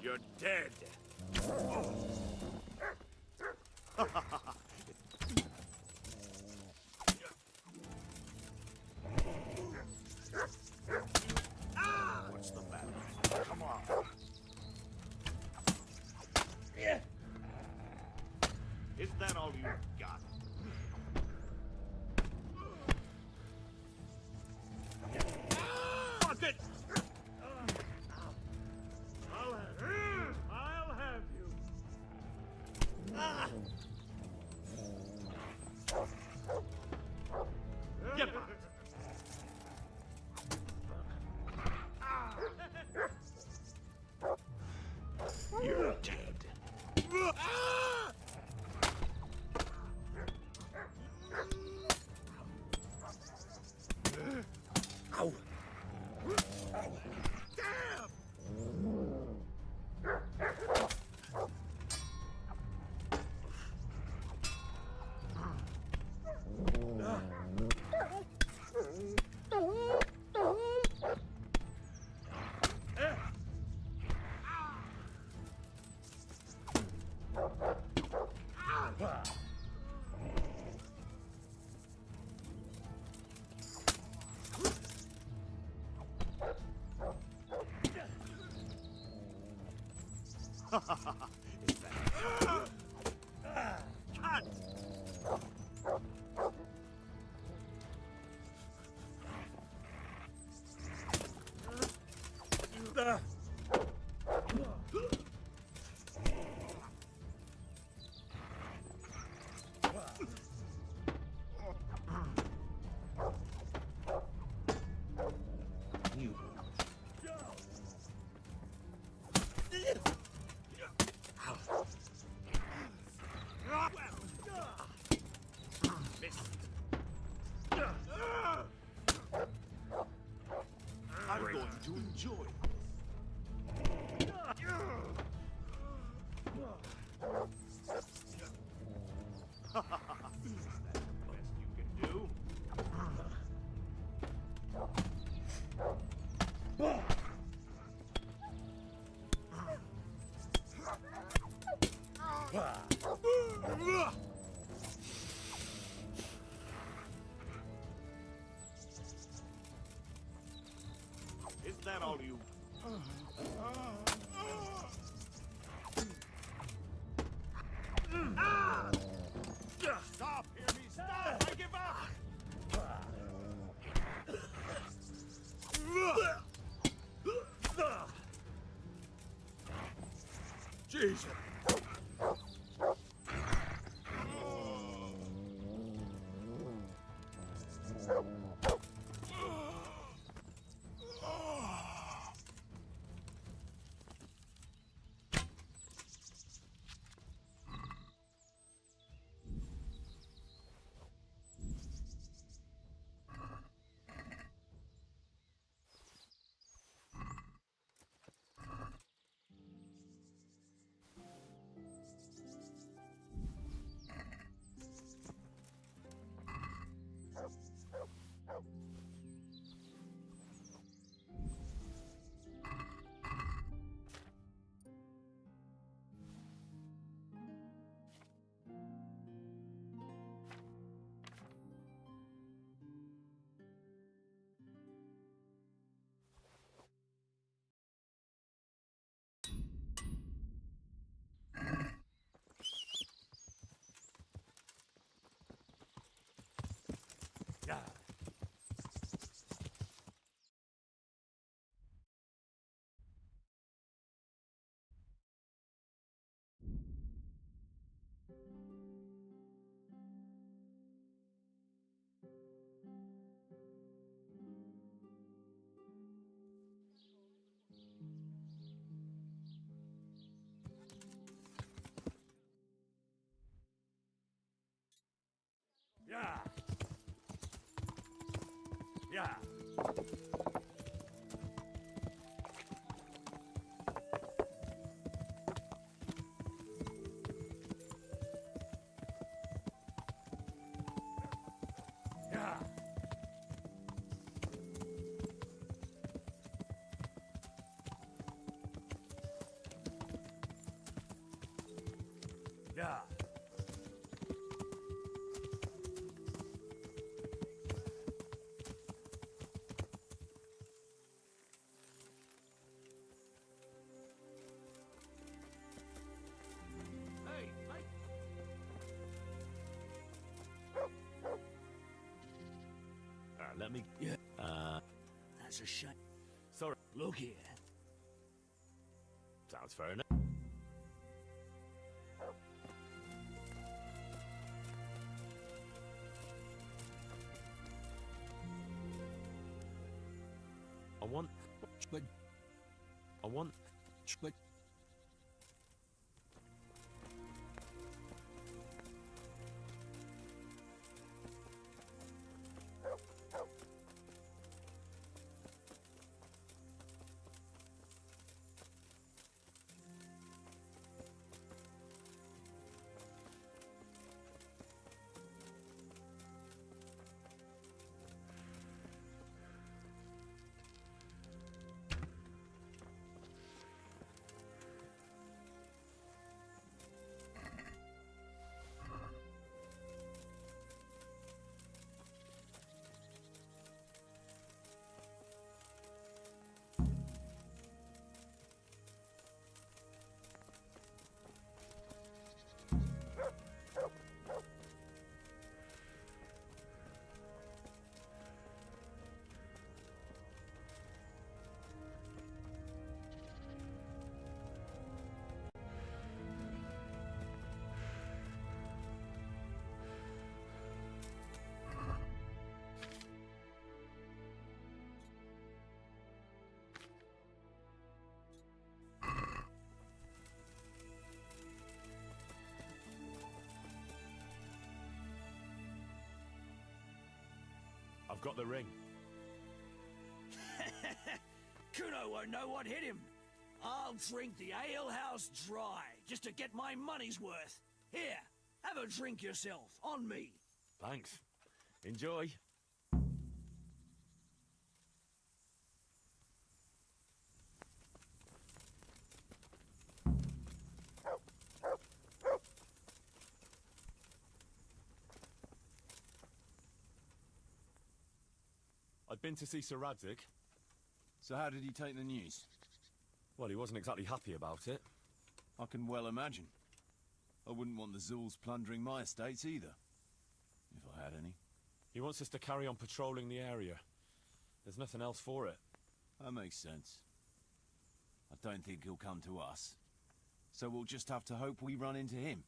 You're dead. What's the matter? Come on. Is that all you got? Fuck it! I'll have you. Get back! You're dead. Ow! Ow! Damn! Is that... Cut! You. I'm going to enjoy this. That's the best you can do. Is that all you... Stop! Hear me! Stop! I give up! Jesus! Yeah. Yeah. Yeah. Yeah. let me... Yeah. That's a shame. Sorry. Look here. Sounds fair enough. I want... But... I want... But... I've got the ring. Kuno won't know what hit him. I'll drink the alehouse dry, just to get my money's worth. Here, have a drink yourself, on me. Thanks. Enjoy. I'd been to see Sir Radzig. So how did he take the news? Well, he wasn't exactly happy about it. I can well imagine. I wouldn't want the Zul's plundering my estates either. If I had any. He wants us to carry on patrolling the area. There's nothing else for it. That makes sense. I don't think he'll come to us. So we'll just have to hope we run into him.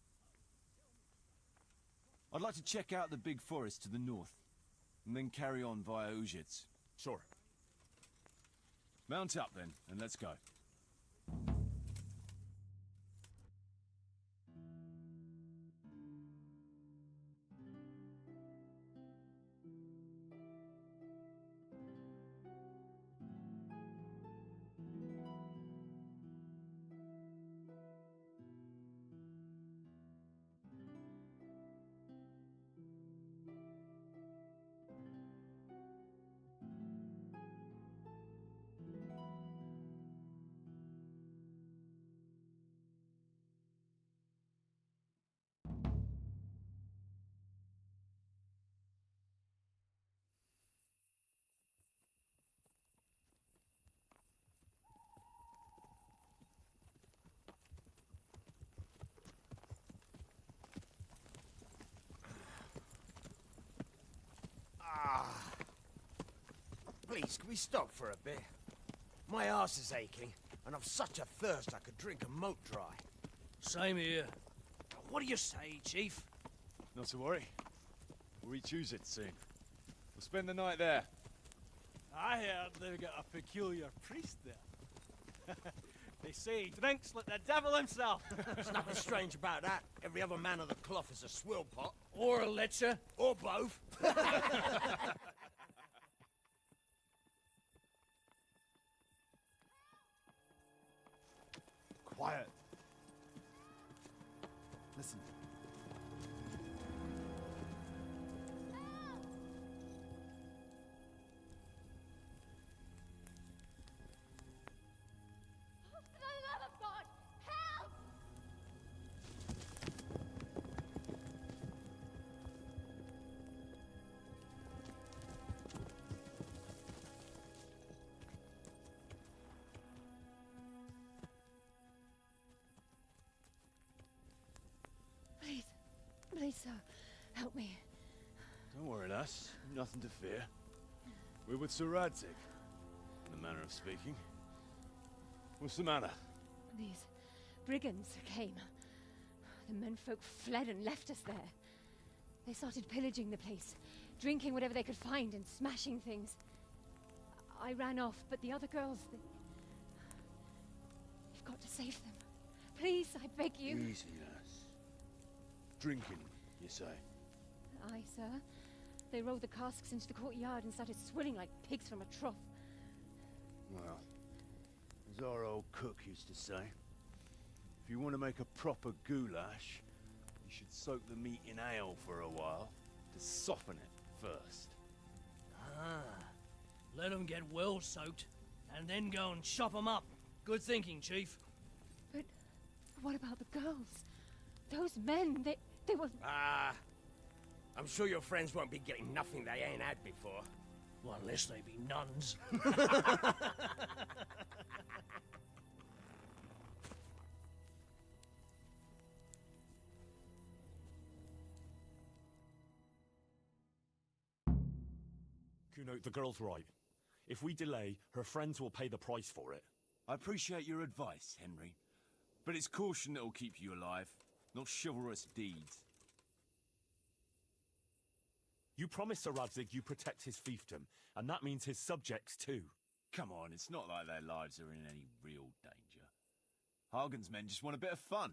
I'd like to check out the big forest to the north, and then carry on via Ujits. Sure. Mount up then, and let's go. Please, can we stop for a bit? My arse is aching, and I've such a thirst I could drink a moat dry. Same here. What do you say, Chief? Not to worry. We'll reach Ujits soon. We'll spend the night there. I heard they've got a peculiar priest there. They say he drinks like the devil himself. There's nothing strange about that. Every other man of the cloth is a swill pot. Or a lecher. Or both. Quiet. Listen. For the love of God, help! Please, please, sir, help me. Don't worry, lass. Nothing to fear. We're with Sir Radzig, in the manner of speaking. What's the matter? These brigands came. The menfolk fled and left us there. They started pillaging the place, drinking whatever they could find and smashing things. I ran off, but the other girls, You've got to save them. Please, I beg you. Easy, lass. Drinking, you say? Aye, sir. They rolled the casks into the courtyard and started swilling like pigs from a trough. Well, as our old cook used to say, if you want to make a proper goulash, you should soak the meat in ale for a while to soften it first. Ah, let them get well soaked, and then go and chop them up. Good thinking, Chief. But what about the girls? Those men, they were... I'm sure your friends won't be getting nothing they ain't had before. Well, unless they be nuns. Kuno, the girl's right. If we delay, her friends will pay the price for it. I appreciate your advice, Henry, but it's caution that'll keep you alive, not chivalrous deeds. You promised Sir Radzig you protect his fiefdom, and that means his subjects too. Come on, it's not like their lives are in any real danger. Hagen's men just want a bit of fun.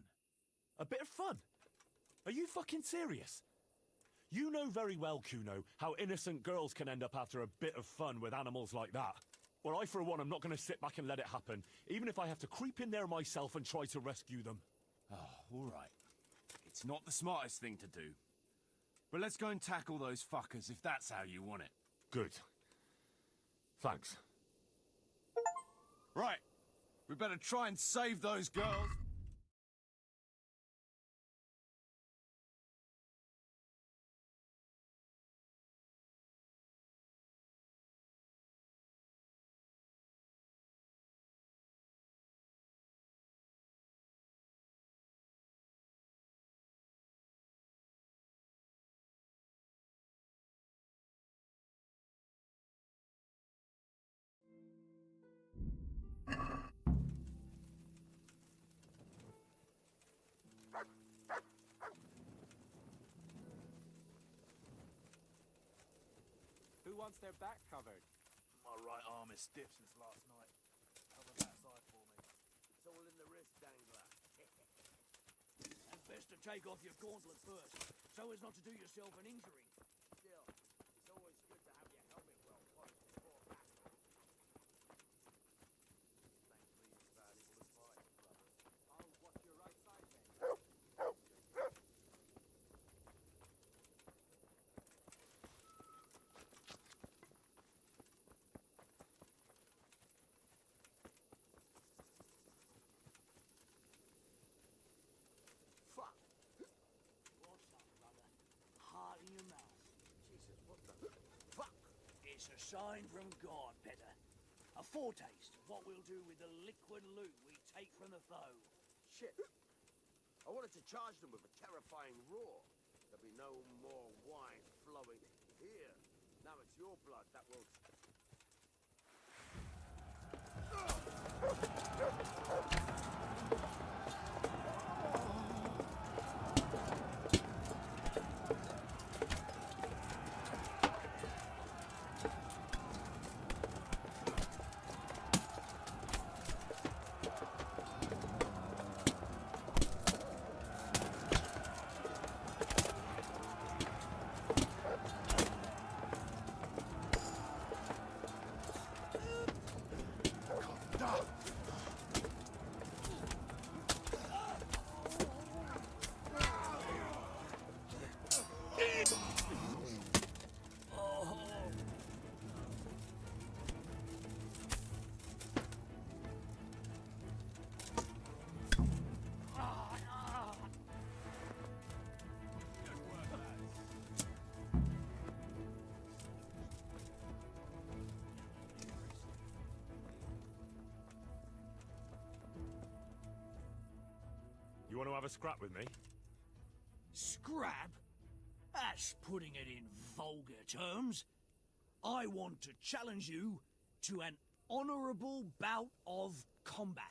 A bit of fun? Are you fucking serious? You know very well, Kuno, how innocent girls can end up after a bit of fun with animals like that. Well, I, for one, am not going to sit back and let it happen, even if I have to creep in there myself and try to rescue them. Oh, all right. It's not the smartest thing to do. But let's go and tackle those fuckers if that's how you want it. Good. Thanks. Right. We better try and save those girls. Who wants their back covered? My right arm is stiff since last night. Cover that side for me. It's all in the wrist dangler. And best to take off your gauntlet first, so as not to do yourself an injury. Still, it's always good to have your helmet well polished before battle. Thankfully, it's valuable advice, brother. I'll watch your right side then. Fuck! What's up, brother? Heart in your mouth. Jesus, what the fuck? It's a sign from God, Petter. A foretaste of what we'll do with the liquid loot we take from the foe. Shit. I wanted to charge them with a terrifying roar. There'll be no more wine flowing here. Now it's your blood that will... You want to have a scrap with me? Scrap? That's putting it in vulgar terms. I want to challenge you to an honorable bout of combat.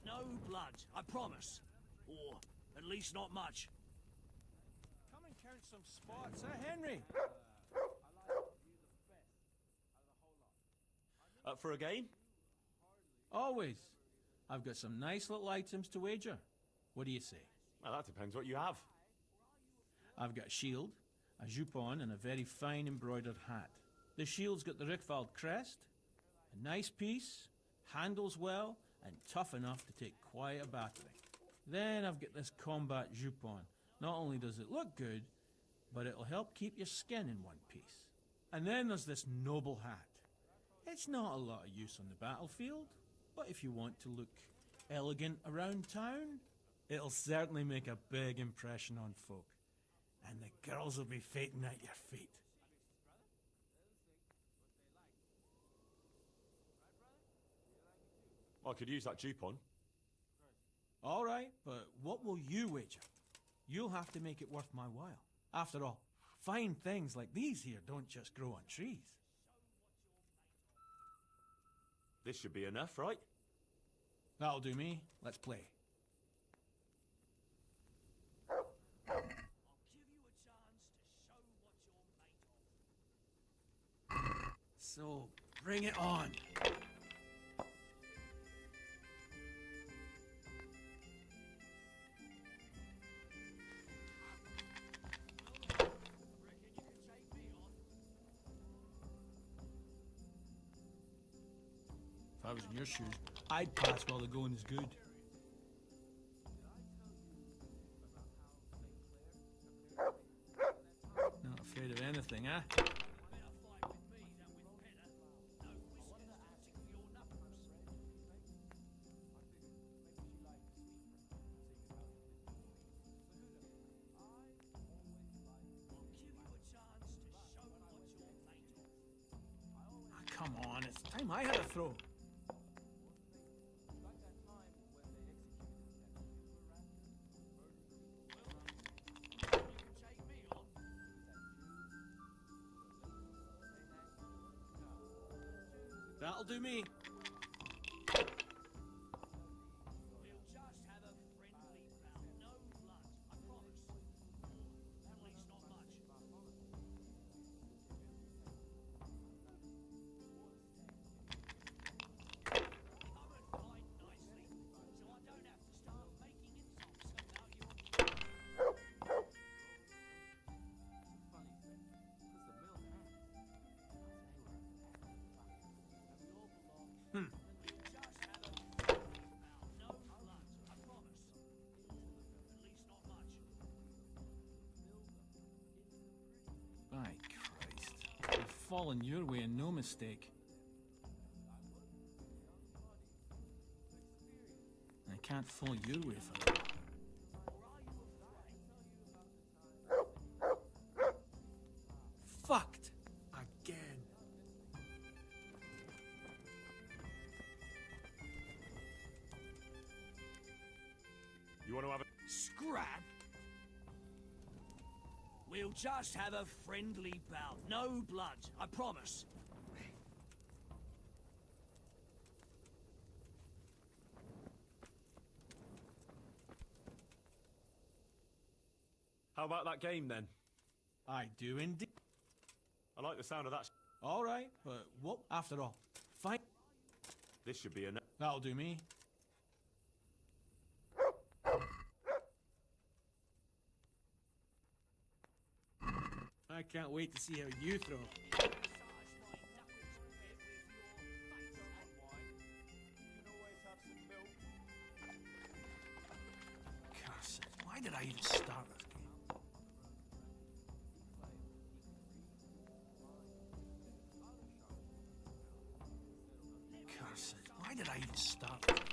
No blood, I promise. Or at least not much. Come and count some spots, Henry? Up for a game? Always. I've got some nice little items to wager. What do you say? Well, that depends what you have. I've got a shield, a jupon, and a very fine embroidered hat. The shield's got the Rickfald crest, a nice piece, handles well, and tough enough to take quite a battering. Then I've got this combat jupon. Not only does it look good, but it'll help keep your skin in one piece. And then there's this noble hat. It's not a lot of use on the battlefield, but if you want to look elegant around town, it'll certainly make a big impression on folk. And the girls will be fainting at your feet. I could use that Jupon. All right, but what will you wager? You'll have to make it worth my while. After all, fine things like these here don't just grow on trees. This should be enough, right? That'll do me. Let's play. I'll give you a chance to show what you're made of. So, bring it on. If I was in your shoes, I'd pass while the going is good. Not afraid of anything, eh? Better fight with me than with Petter. No whiskers to tickle your knuckles. I'll give you a chance to show what you're made of. Ah, come on, it's time I had a throw. You can take me on. That'll do me. We'll just have a friendly bout. No blood, I promise. Or at least not much. Covered quite nicely, so I don't have to start making insults about your... We'll just have a friendly bout. No blood, I promise. Or at least not much. By Christ. I've fallen your way and no mistake. I can't fall your way for that. Fucked! Again. You want to have a... Scrap? We'll just have a friendly bout. No blood, I promise. How about that game, then? I do indeed. I like the sound of that. All right, but what? After all, fine. This should be enough. That'll do me. I can't wait to see how you throw. Massage my knuckles a bit with your face, eh? You can always have some Why did I even start this game? Curse it. Why did I even start this game?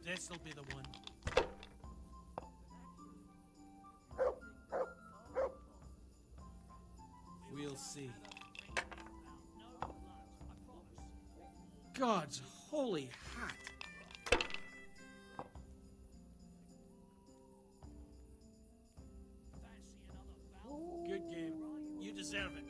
This'll be the one. We'll see. God's holy hat. Good game. You deserve it.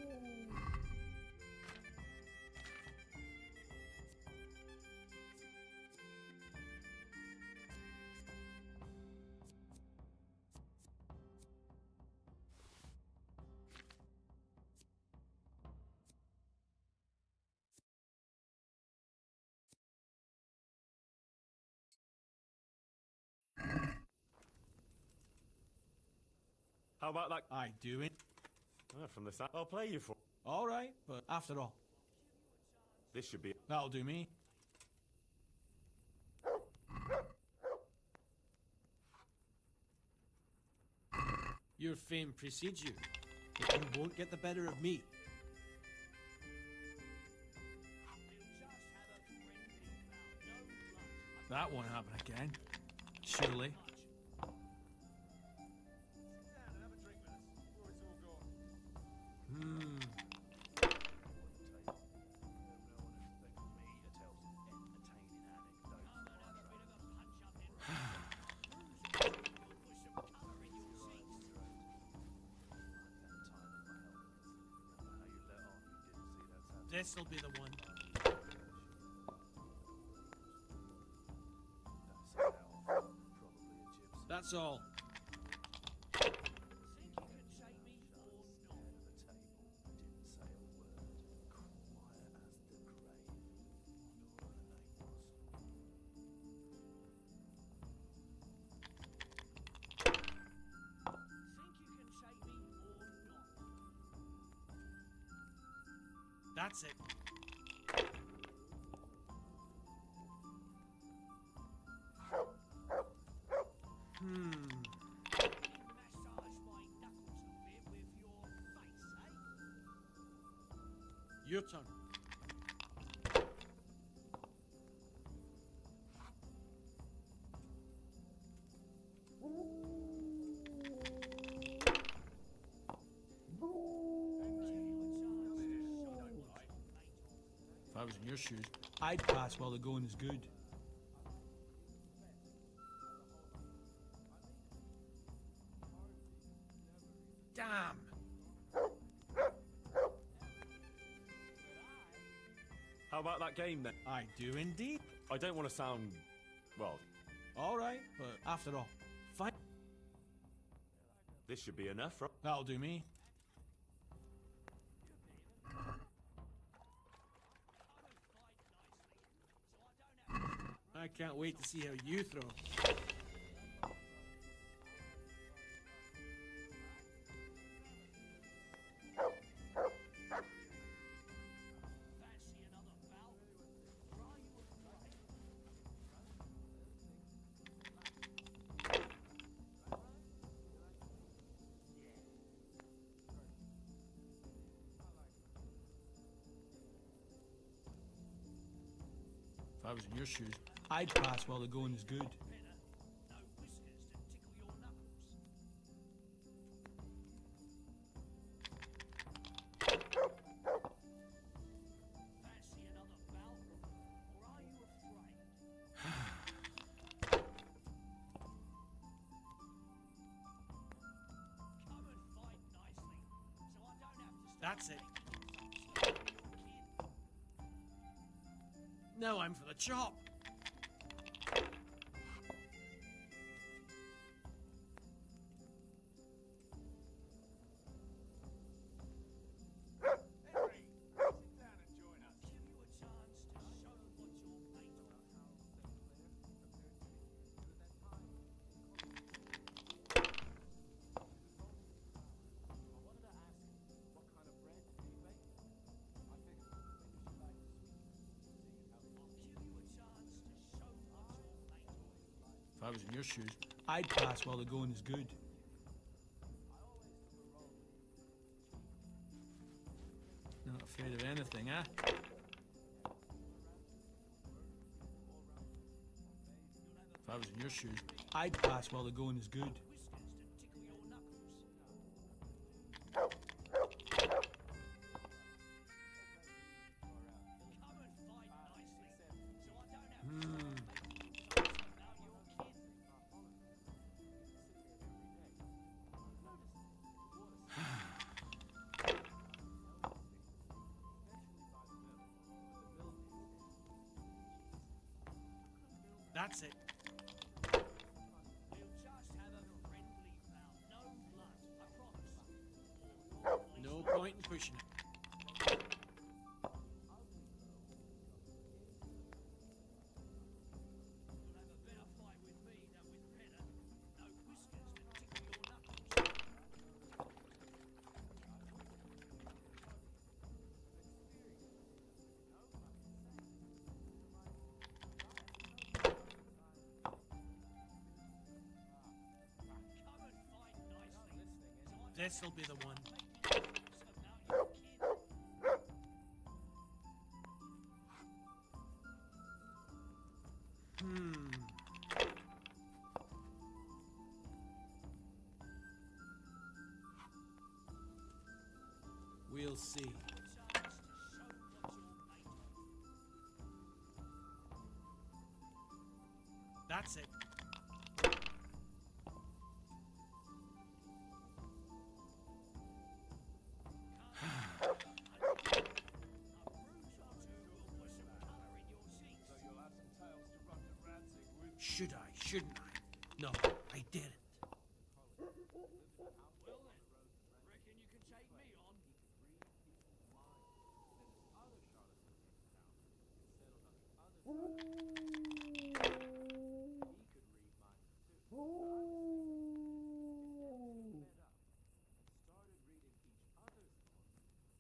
How about that? I do it. From the side. I'll play you for. All right, but after all, This should be. that'll do me. Your fame precedes you, but you won't get the better of me. That won't happen again. Surely. This'll be the one. That's all. That's it. Your turn. If I was in your shoes, I'd pass while the going is good. Damn! How about that game then? I do indeed. I don't want to sound. Well, All right, but after all, fine. this should be enough, right? That'll do me. I can't wait to see how you throw. If I was in your shoes, I'd pass while the going is good. That's it. Now I'm for the chop. If I was in your shoes, I'd pass while the going is good. Not afraid of anything, eh? If I was in your shoes, I'd pass while the going is good. That's it. No point in pushing it. This'll be the one. We'll see. That's it. Should I? Shouldn't I? No, I didn't. Well then, reckon you can take me on?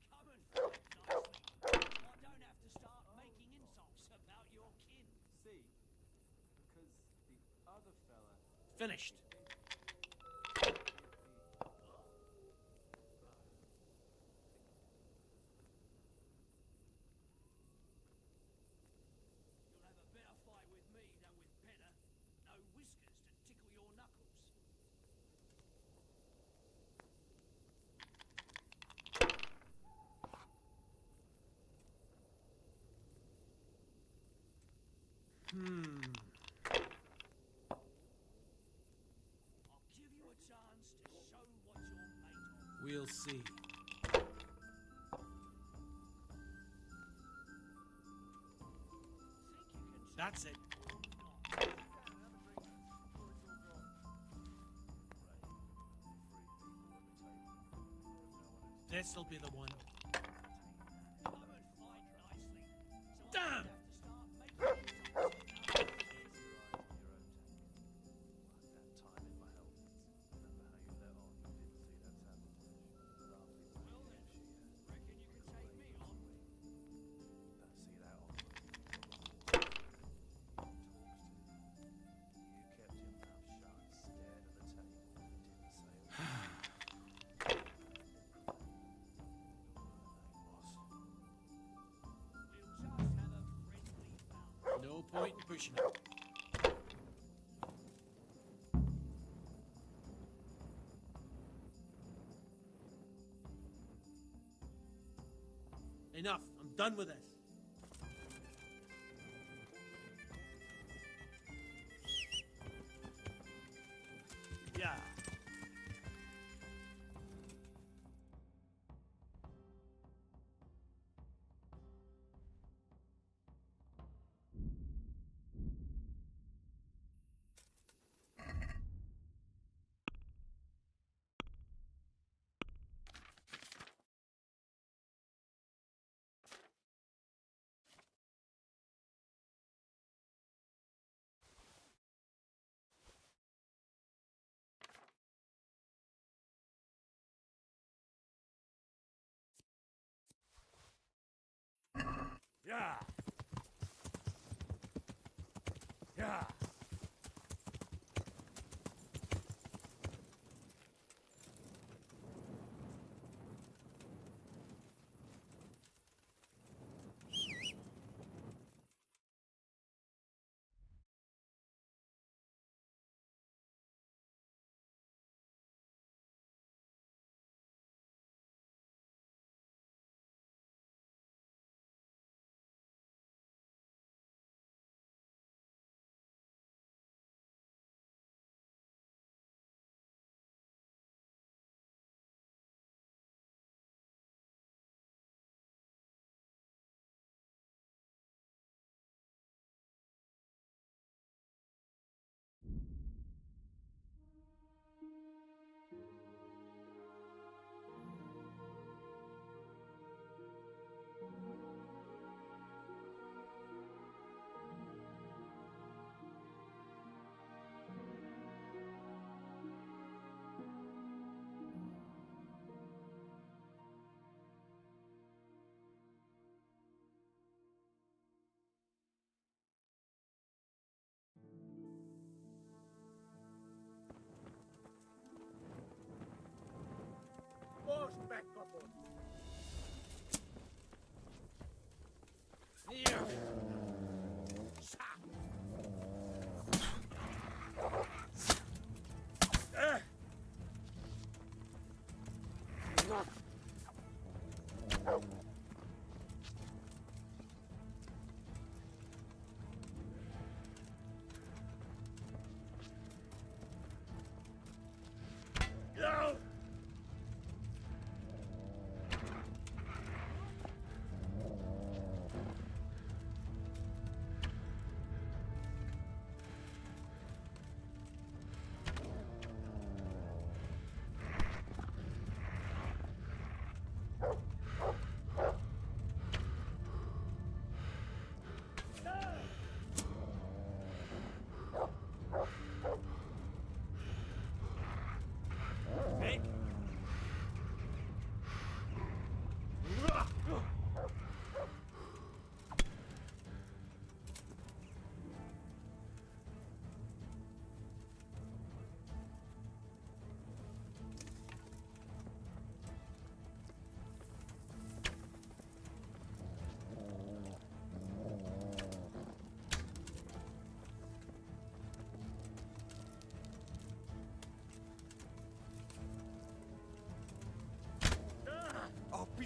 Come and fight nicely, so I don't have to start making insults about your kin. See? Because the other fella Finished. You'll have a better fight with me than with Penner. No whiskers to tickle your knuckles. I'll give you a chance to show what you're made of. We'll see. Think you can That's it. This'll be the one. come and fight nicely, so I Damn! don't have to start making insults about your kin. Well then, reckon you can take me on? We'll just have a friendly bout. No point in pushing it. Enough. I'm done with this.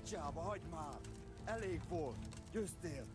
Picsába, hagyd már! Elég volt! Győztél!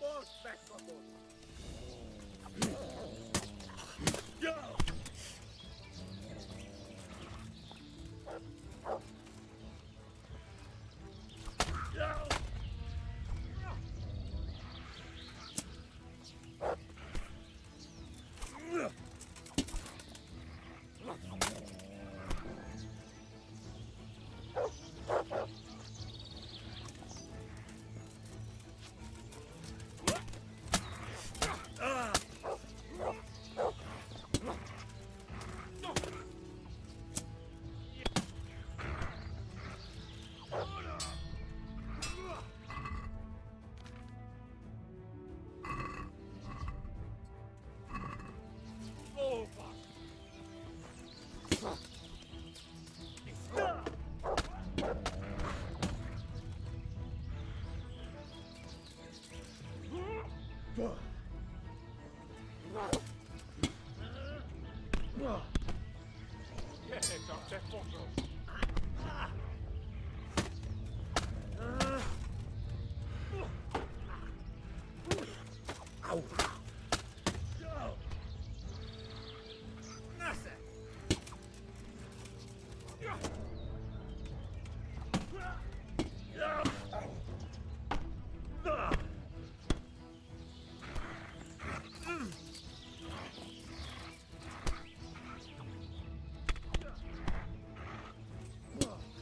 Most megkapod!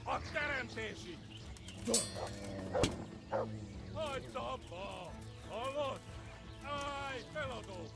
A teremtési! Hagyd abba! Hallod? Állj, feladó!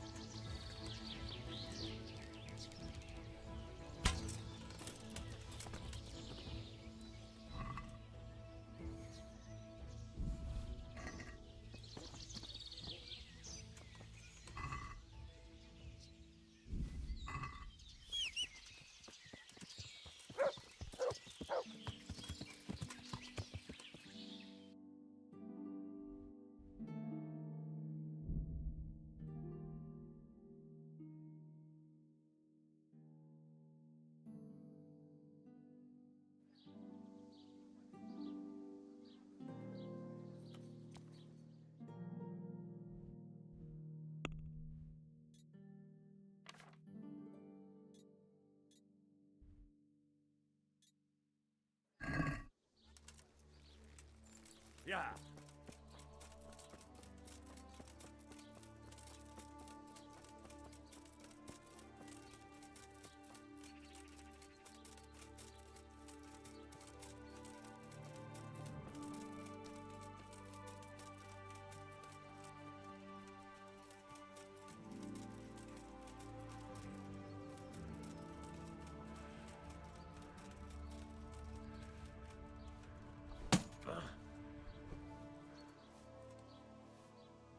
Yeah.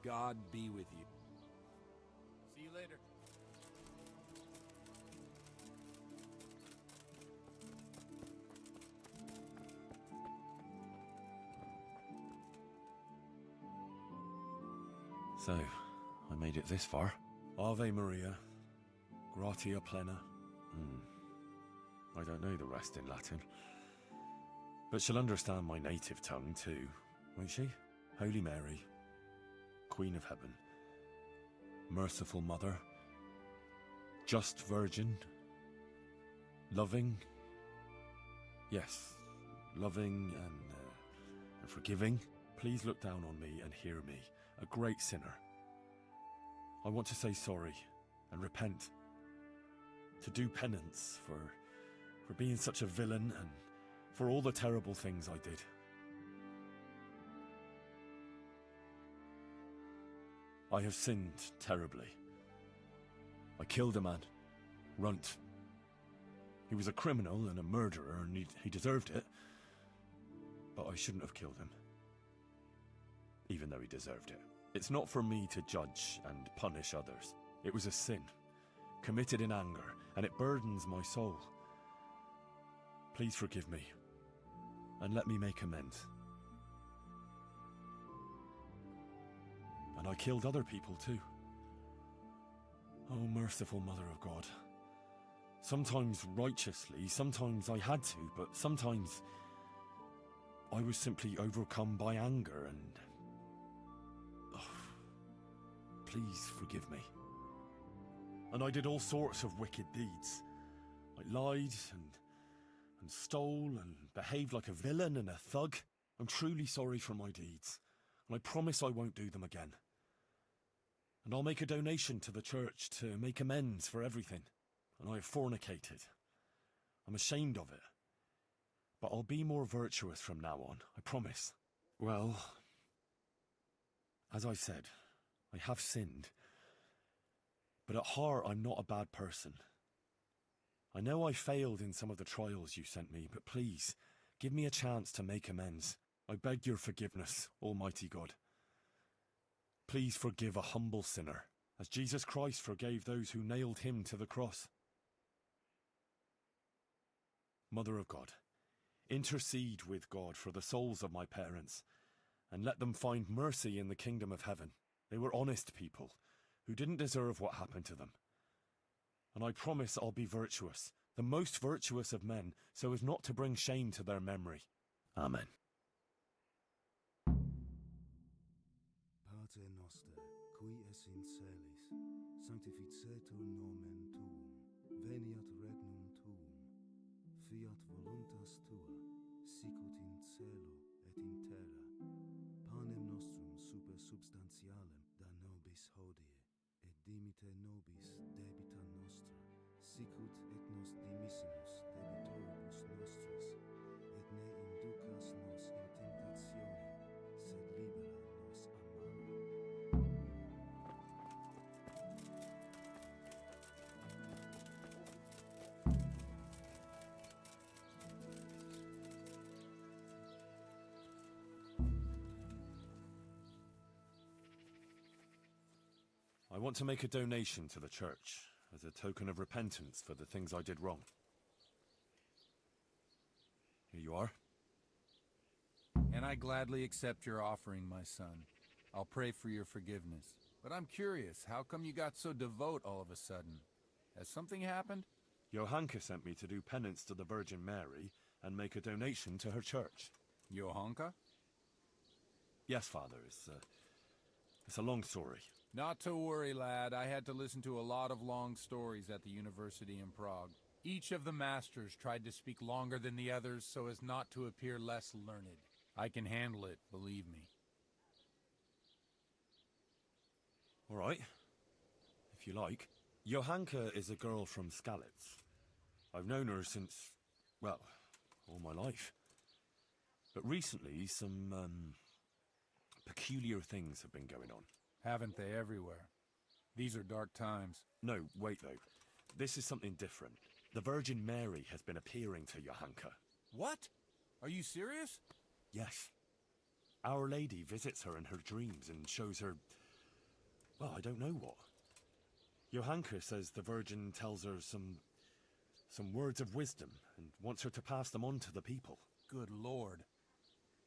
God be with you. See you later. So, I made it this far. Ave Maria, gratia plena. I don't know the rest in Latin. But she'll understand my native tongue too, won't she? Holy Mary, Queen of Heaven, Merciful Mother, Just Virgin, loving, yes, loving and forgiving. Please look down on me and hear me, a great sinner. I want to say sorry and repent, to do penance for being such a villain and for all the terrible things I did. I have sinned terribly. I killed a man, Runt. He was a criminal and a murderer, and he deserved it. But I shouldn't have killed him, even though he deserved it. It's not for me to judge and punish others. It was a sin, committed in anger, and it burdens my soul. Please forgive me, and let me make amends. And I killed other people too. Oh, merciful Mother of God. Sometimes righteously, sometimes I had to, but sometimes I was simply overcome by anger and... please forgive me. And I did all sorts of wicked deeds. I lied and stole and behaved like a villain and a thug. I'm truly sorry for my deeds, and I promise I won't do them again. And I'll make a donation to the church to make amends for everything. And I have fornicated. I'm ashamed of it. But I'll be more virtuous from now on, I promise. Well, as I said, I have sinned. But at heart, I'm not a bad person. I know I failed in some of the trials you sent me, but please, give me a chance to make amends. I beg your forgiveness, Almighty God. Please forgive a humble sinner, as Jesus Christ forgave those who nailed him to the cross. Mother of God, intercede with God for the souls of my parents, and let them find mercy in the kingdom of heaven. They were honest people, who didn't deserve what happened to them. And I promise I'll be virtuous, the most virtuous of men, so as not to bring shame to their memory. Amen. Pater noster, qui es in celis, sanctificetur nomen tuum, veniat regnum tuum, fiat voluntas tua, sicut in cielo et in terra. Panem nostrum super substantialem da nobis hodie, et dimite nobis debita nostra, sicut et nos dimissimus debitoribus nostris, et ne inducas nos in tentationem, sed libera nos a malo. I want to make a donation to the church as a token of repentance for the things I did wrong. Here you are. And I gladly accept your offering, my son. I'll pray for your forgiveness. But I'm curious, how come you got so devout all of a sudden? Has something happened? Johanka sent me to do penance to the Virgin Mary and make a donation to her church. Johanka? Yes, Father, it's a long story. Not to worry, lad. I had to listen to a lot of long stories at the university in Prague. Each of the masters tried to speak longer than the others so as not to appear less learned. I can handle it, believe me. All right. If you like. Johanka is a girl from Skalitz. I've known her since, well, all my life. But recently, some, peculiar things have been going on. Haven't they everywhere? These are dark times. No, wait though. This is something different. The Virgin Mary has been appearing to Johanka. What? Are you serious? Yes. Our Lady visits her in her dreams and shows her, well, I don't know what. Johanka says the Virgin tells her some words of wisdom and wants her to pass them on to the people. Good Lord.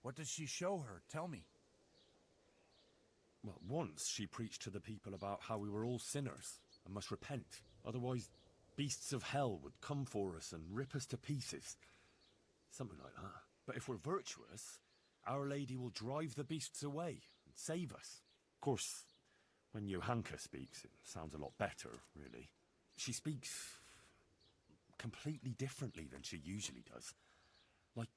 What does she show her? Tell me. Well, once she preached to the people about how we were all sinners and must repent. Otherwise, beasts of hell would come for us and rip us to pieces. Something like that. But if we're virtuous, Our Lady will drive the beasts away and save us. Of course, when Johanka speaks, it sounds a lot better, really. She speaks completely differently than she usually does. Like,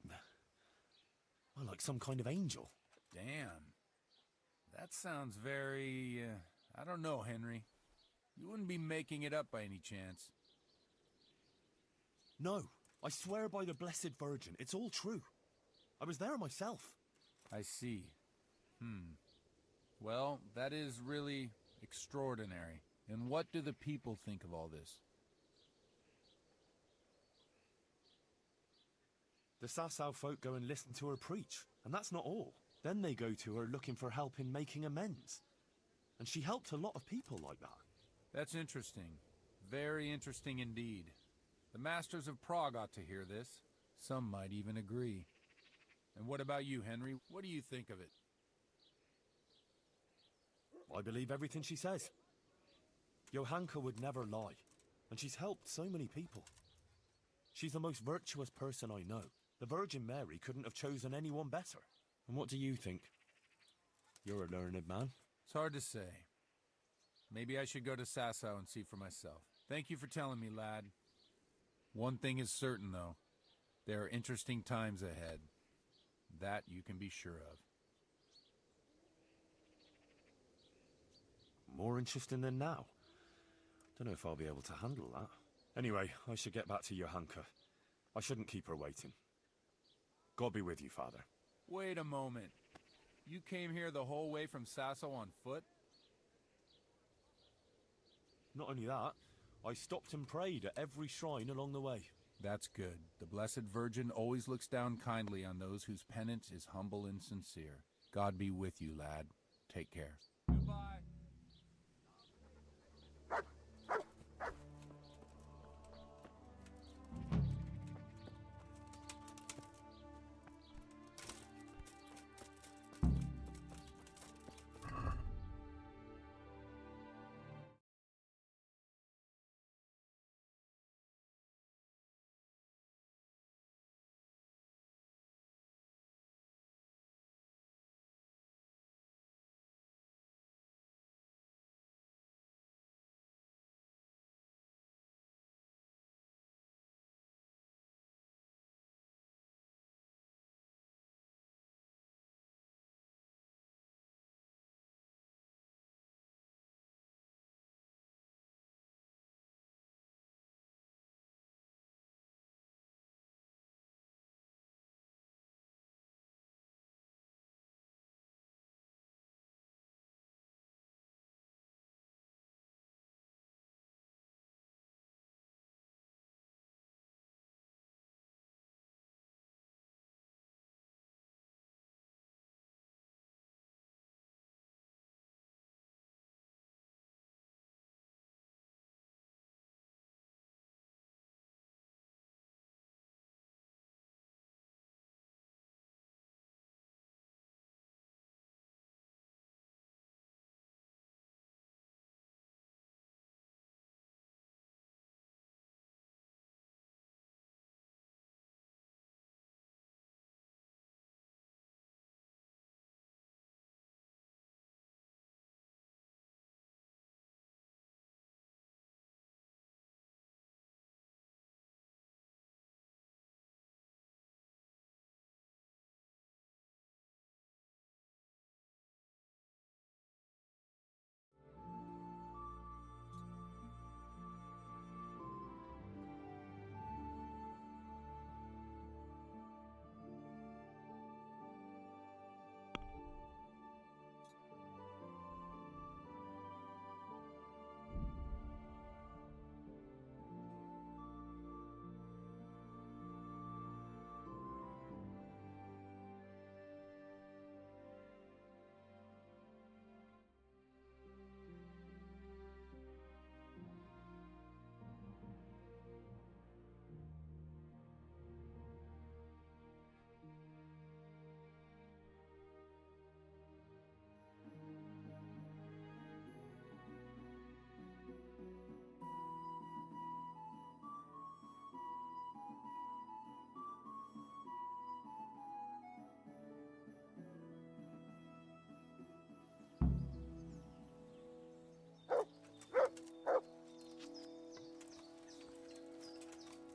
well, like some kind of angel. Damn. That sounds very, I don't know, Henry. You wouldn't be making it up by any chance. No, I swear by the Blessed Virgin, it's all true. I was there myself. I see. Well, that is really extraordinary. And what do the people think of all this? The Sasau folk go and listen to her preach, and that's not all. Then they go to her looking for help in making amends. And she helped a lot of people like that. That's interesting. Very interesting indeed. The masters of Prague ought to hear this. Some might even agree. And what about you, Henry? What do you think of it? I believe everything she says. Johanka would never lie, and she's helped so many people. She's the most virtuous person I know. The Virgin Mary couldn't have chosen anyone better. And what do you think? You're a learned man. It's hard to say. Maybe I should go to Sasau and see for myself. Thank you for telling me, lad. One thing is certain, though. There are interesting times ahead. That you can be sure of. More interesting than now. Don't know if I'll be able to handle that. Anyway, I should get back to Johanka. I shouldn't keep her waiting. God be with you, Father. Wait a moment. You came here the whole way from Sasau on foot? Not only that, I stopped and prayed at every shrine along the way. That's good. The Blessed Virgin always looks down kindly on those whose penance is humble and sincere. God be with you, lad. Take care. Goodbye.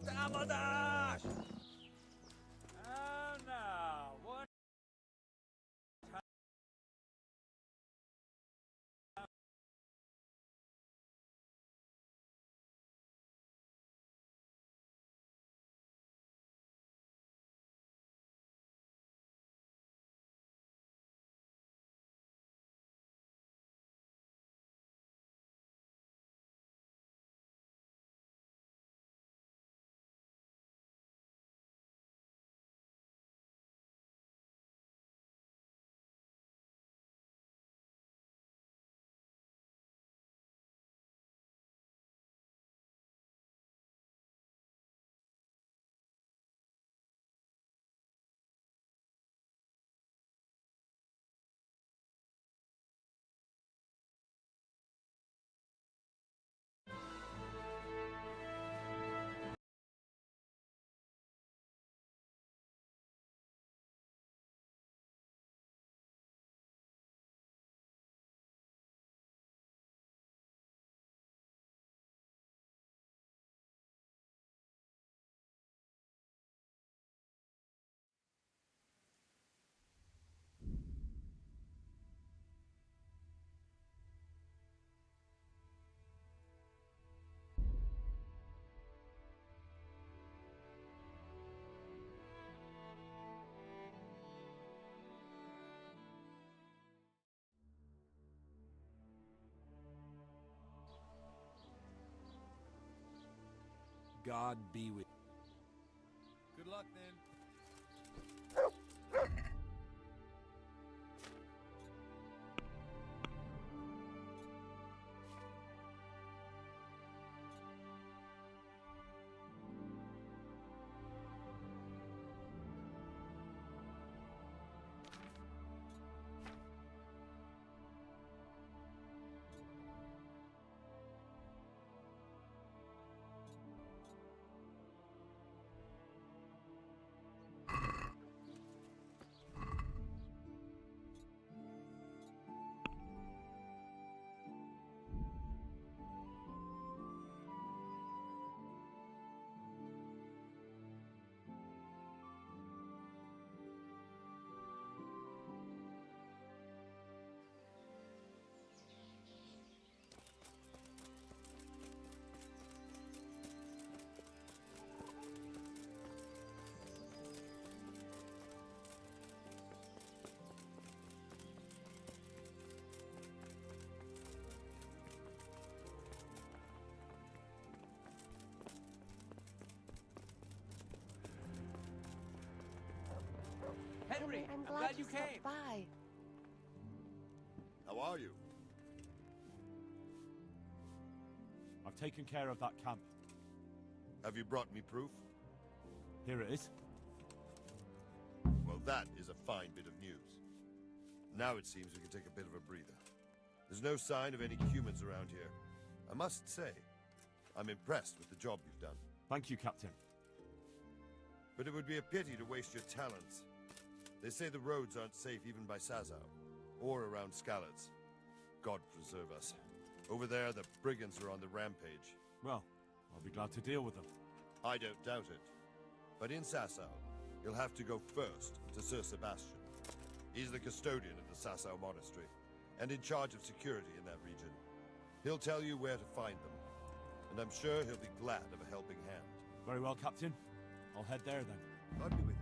Dabbadash! And now, one. God be with you. Good luck then. Henry, I'm glad you came. By. How are you? I've taken care of that camp. Have you brought me proof? Here it is. Well, that is a fine bit of news. Now it seems we can take a bit of a breather. There's no sign of any humans around here. I must say, I'm impressed with the job you've done. Thank you, Captain. But it would be a pity to waste your talents. They say the roads aren't safe even by Sazau, or around Skalitz. God preserve us. Over there, the brigands are on the rampage. Well, I'll be glad to deal with them. I don't doubt it. But in Sasau, you'll have to go first to Sir Sebastian. He's the custodian of the Sasau Monastery, and in charge of security in that region. He'll tell you where to find them, and I'm sure he'll be glad of a helping hand. Very well, Captain. I'll head there then. I'll be with you.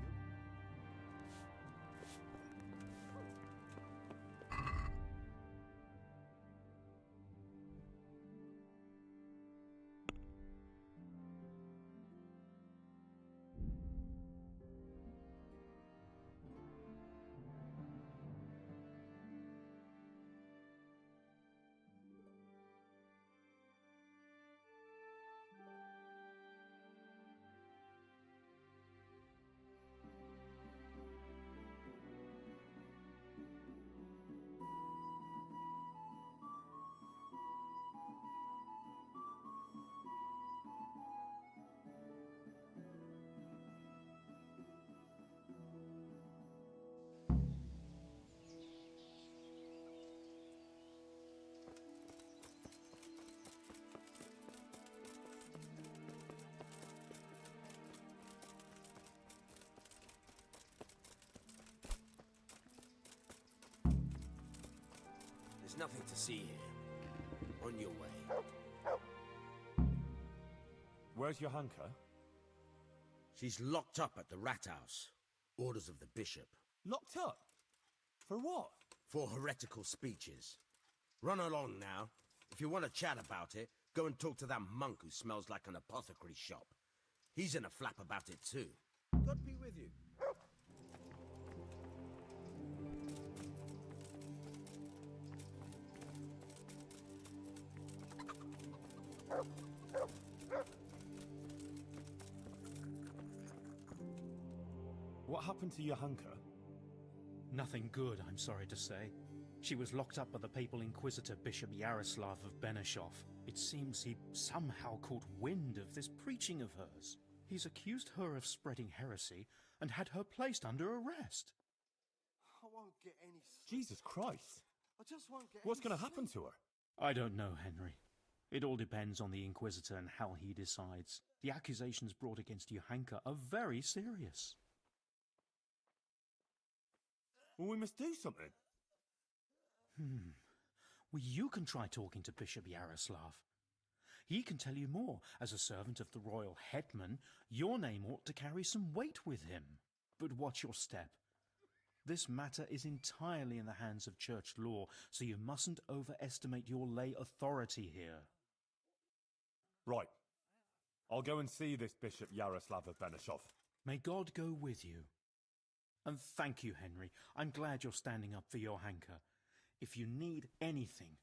There's nothing to see here. On your way. Where's Johanka? She's locked up at the rat house. Orders of the bishop. Locked up? For what? For heretical speeches. Run along now. If you want to chat about it, go and talk to that monk who smells like an apothecary shop. He's in a flap about it too. God be with you. What happened to Johanka? Nothing good, I'm sorry to say. She was locked up by the papal inquisitor Bishop Yaroslav of Benishov. It seems he somehow caught wind of this preaching of hers. He's accused her of spreading heresy and had her placed under arrest. I won't get any sleep. Jesus Christ. I just won't get What's any going to happen sleep. to her? I don't know, Henry. It all depends on the inquisitor and how he decides. The accusations brought against Johanka are very serious. Well, we must do something. Well, you can try talking to Bishop Yaroslav. He can tell you more. As a servant of the royal hetman, your name ought to carry some weight with him. But watch your step. This matter is entirely in the hands of church law, so you mustn't overestimate your lay authority here. Right. I'll go and see this Bishop Yaroslav of Benishov. May God go with you. And thank you, Henry. I'm glad you're standing up for Johanka. If you need anything,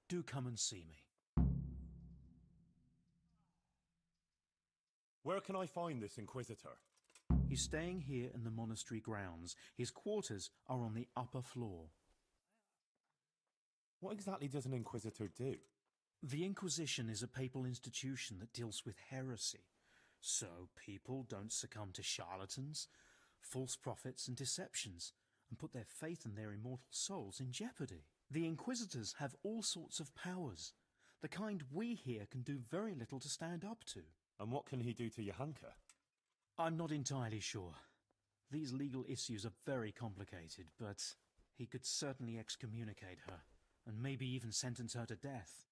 do come and see me. Where can I find this Inquisitor? He's staying here in the monastery grounds. His quarters are on the upper floor. What exactly does an Inquisitor do? The Inquisition is a papal institution that deals with heresy. So people don't succumb to charlatans, false prophets and deceptions, and put their faith and their immortal souls in jeopardy. The Inquisitors have all sorts of powers, the kind we here can do very little to stand up to. And what can he do to Johanka? I'm not entirely sure. These legal issues are very complicated, but he could certainly excommunicate her, and maybe even sentence her to death.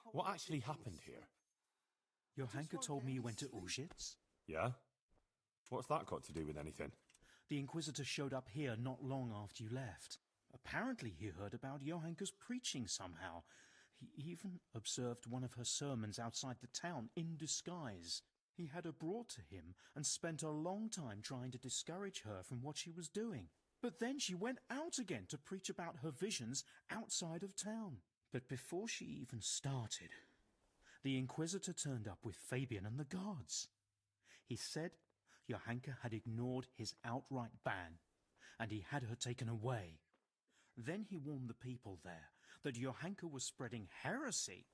What actually happened here? Johanka told me you went to Auschwitz? Yeah? What's that got to do with anything? The Inquisitor showed up here not long after you left. Apparently he heard about Johanka's preaching somehow. He even observed one of her sermons outside the town in disguise. He had her brought to him and spent a long time trying to discourage her from what she was doing. But then she went out again to preach about her visions outside of town. But before she even started, the Inquisitor turned up with Fabian and the guards. He said Johanka had ignored his outright ban, and he had her taken away. Then he warned the people there that Johanka was spreading heresy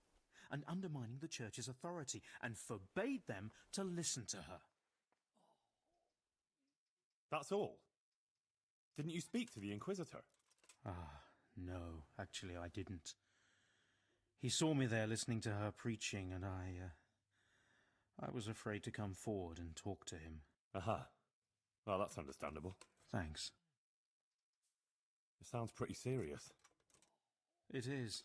and undermining the church's authority, and forbade them to listen to her. That's all? Didn't you speak to the Inquisitor? No, actually I didn't. He saw me there listening to her preaching, and I was afraid to come forward and talk to him. Aha. Well, that's understandable. Thanks. It sounds pretty serious. It is.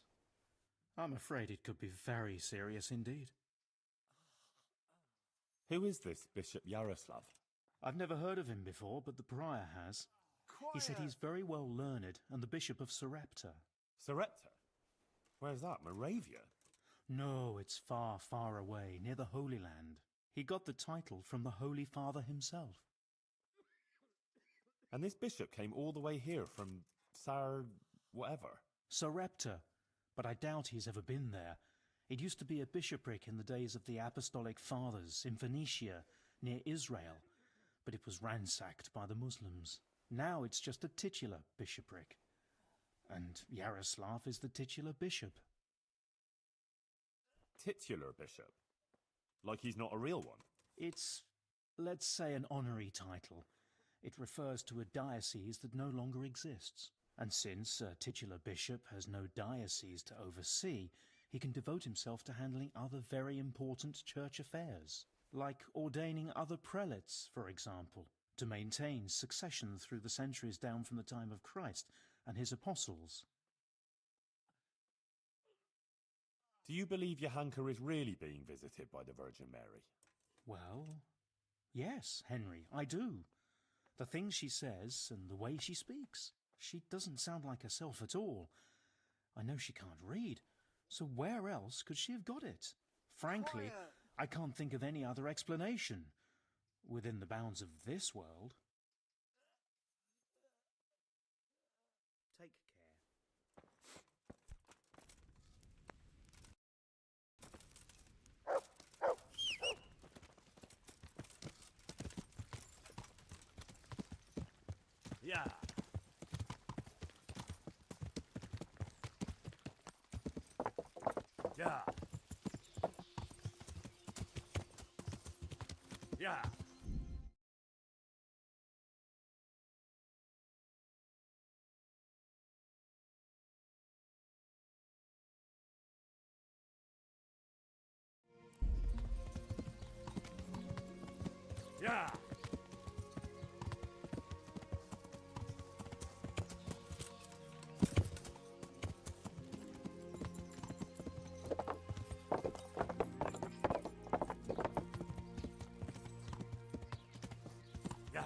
I'm afraid it could be very serious indeed. Who is this Bishop Yaroslav? I've never heard of him before, but the prior has. He said he's very well learned and the Bishop of Sarepta. Sarepta? Where's that, Moravia? No, it's far, far away, near the Holy Land. He got the title from the Holy Father himself. And this bishop came all the way here from whatever? Sarepta, but I doubt he's ever been there. It used to be a bishopric in the days of the Apostolic Fathers in Phoenicia, near Israel, but it was ransacked by the Muslims. Now it's just a titular bishopric, and Yaroslav is the titular bishop. Titular bishop? Like he's not a real one? It's, let's say, an honorary title. It refers to a diocese that no longer exists. And since a titular bishop has no diocese to oversee, he can devote himself to handling other very important church affairs, like ordaining other prelates, for example, to maintain succession through the centuries down from the time of Christ and his apostles. Do you believe Johanka is really being visited by the Virgin Mary? Well, yes, Henry, I do. The things she says and the way she speaks. She doesn't sound like herself at all. I know she can't read, so where else could she have got it? Frankly, I can't think of any other explanation. Within the bounds of this world. Take care. Yeah. Yeah. Yeah. Yeah. Yeah.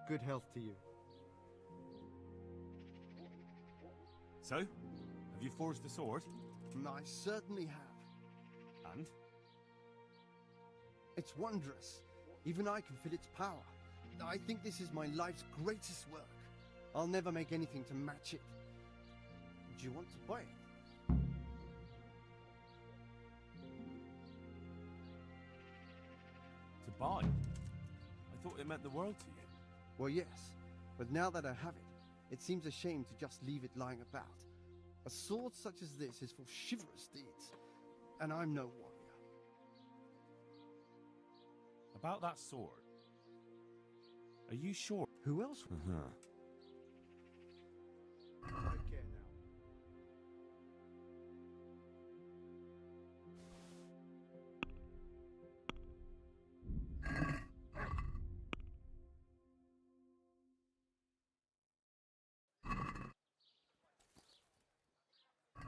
Good health to you. So, have you forged the sword? I certainly have. And? It's wondrous. Even I can feel its power. I think this is my life's greatest work. I'll never make anything to match it. Do you want to buy it? To buy? I thought it meant the world to you. Well, yes. But now that I have it, it seems a shame to just leave it lying about. A sword such as this is for chivalrous deeds, and I'm no warrior. About that sword. Are you sure? Who else would? Take care now.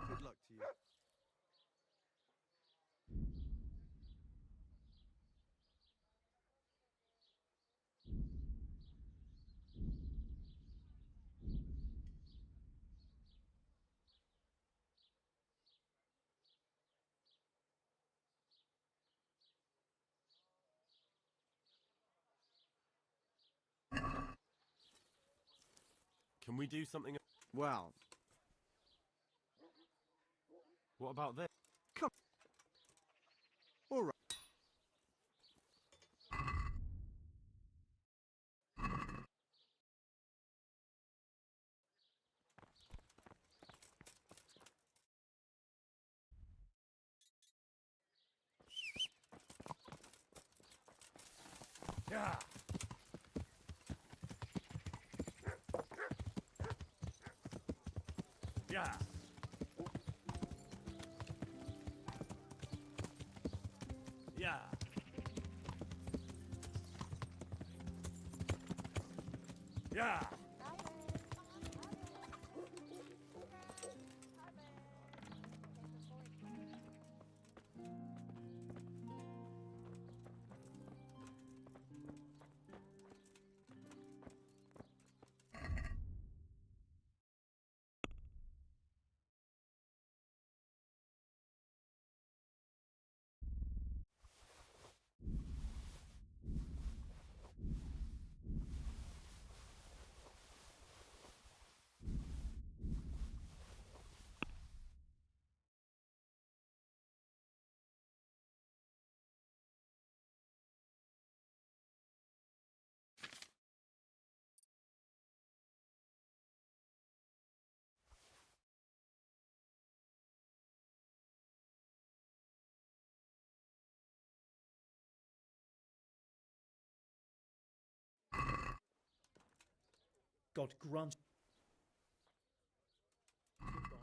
Good luck to you. Can we do something? Well, What about this? come. All right. Yeah. Yeah. Yeah. Yeah. God grant. Goodbye.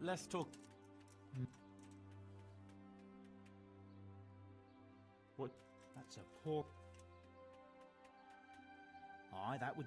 Let's talk. What? That's a poor... Aye, that would...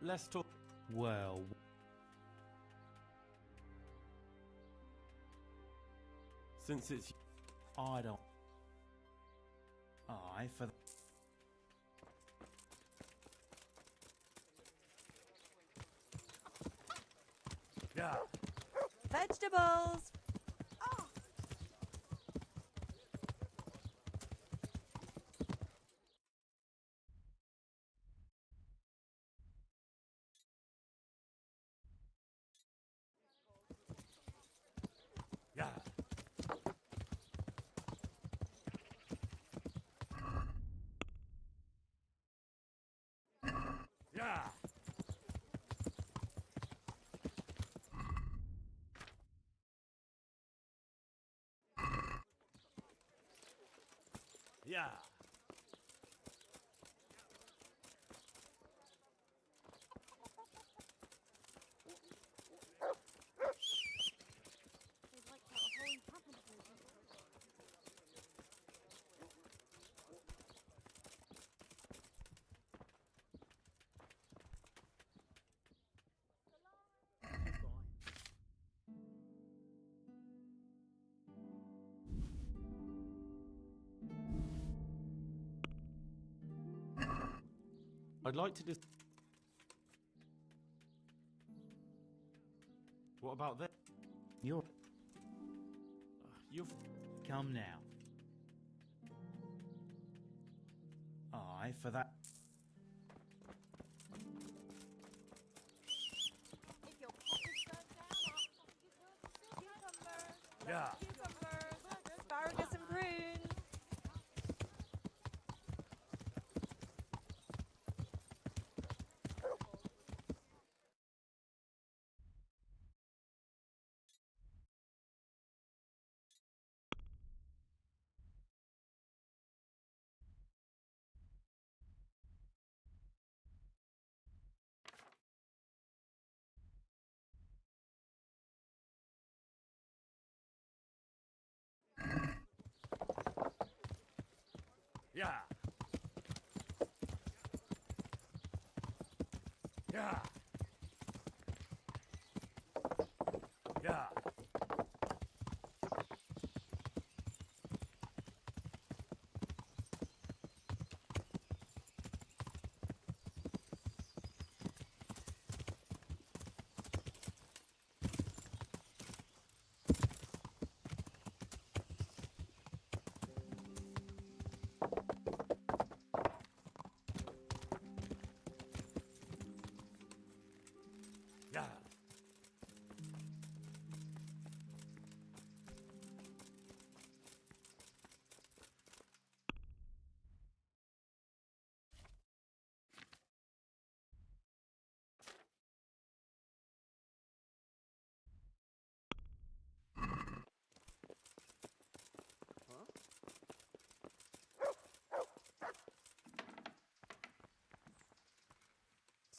Let's talk. Well... Since it's... I don't... Aye, for... Yeah. Vegetables! Yeah. Yeah. Yeah. I'd like to just... What about this? You're... You've... Come now. Aye, for that... Yeah. Asparagus and prunes. Yeah. Yeah. Yeah.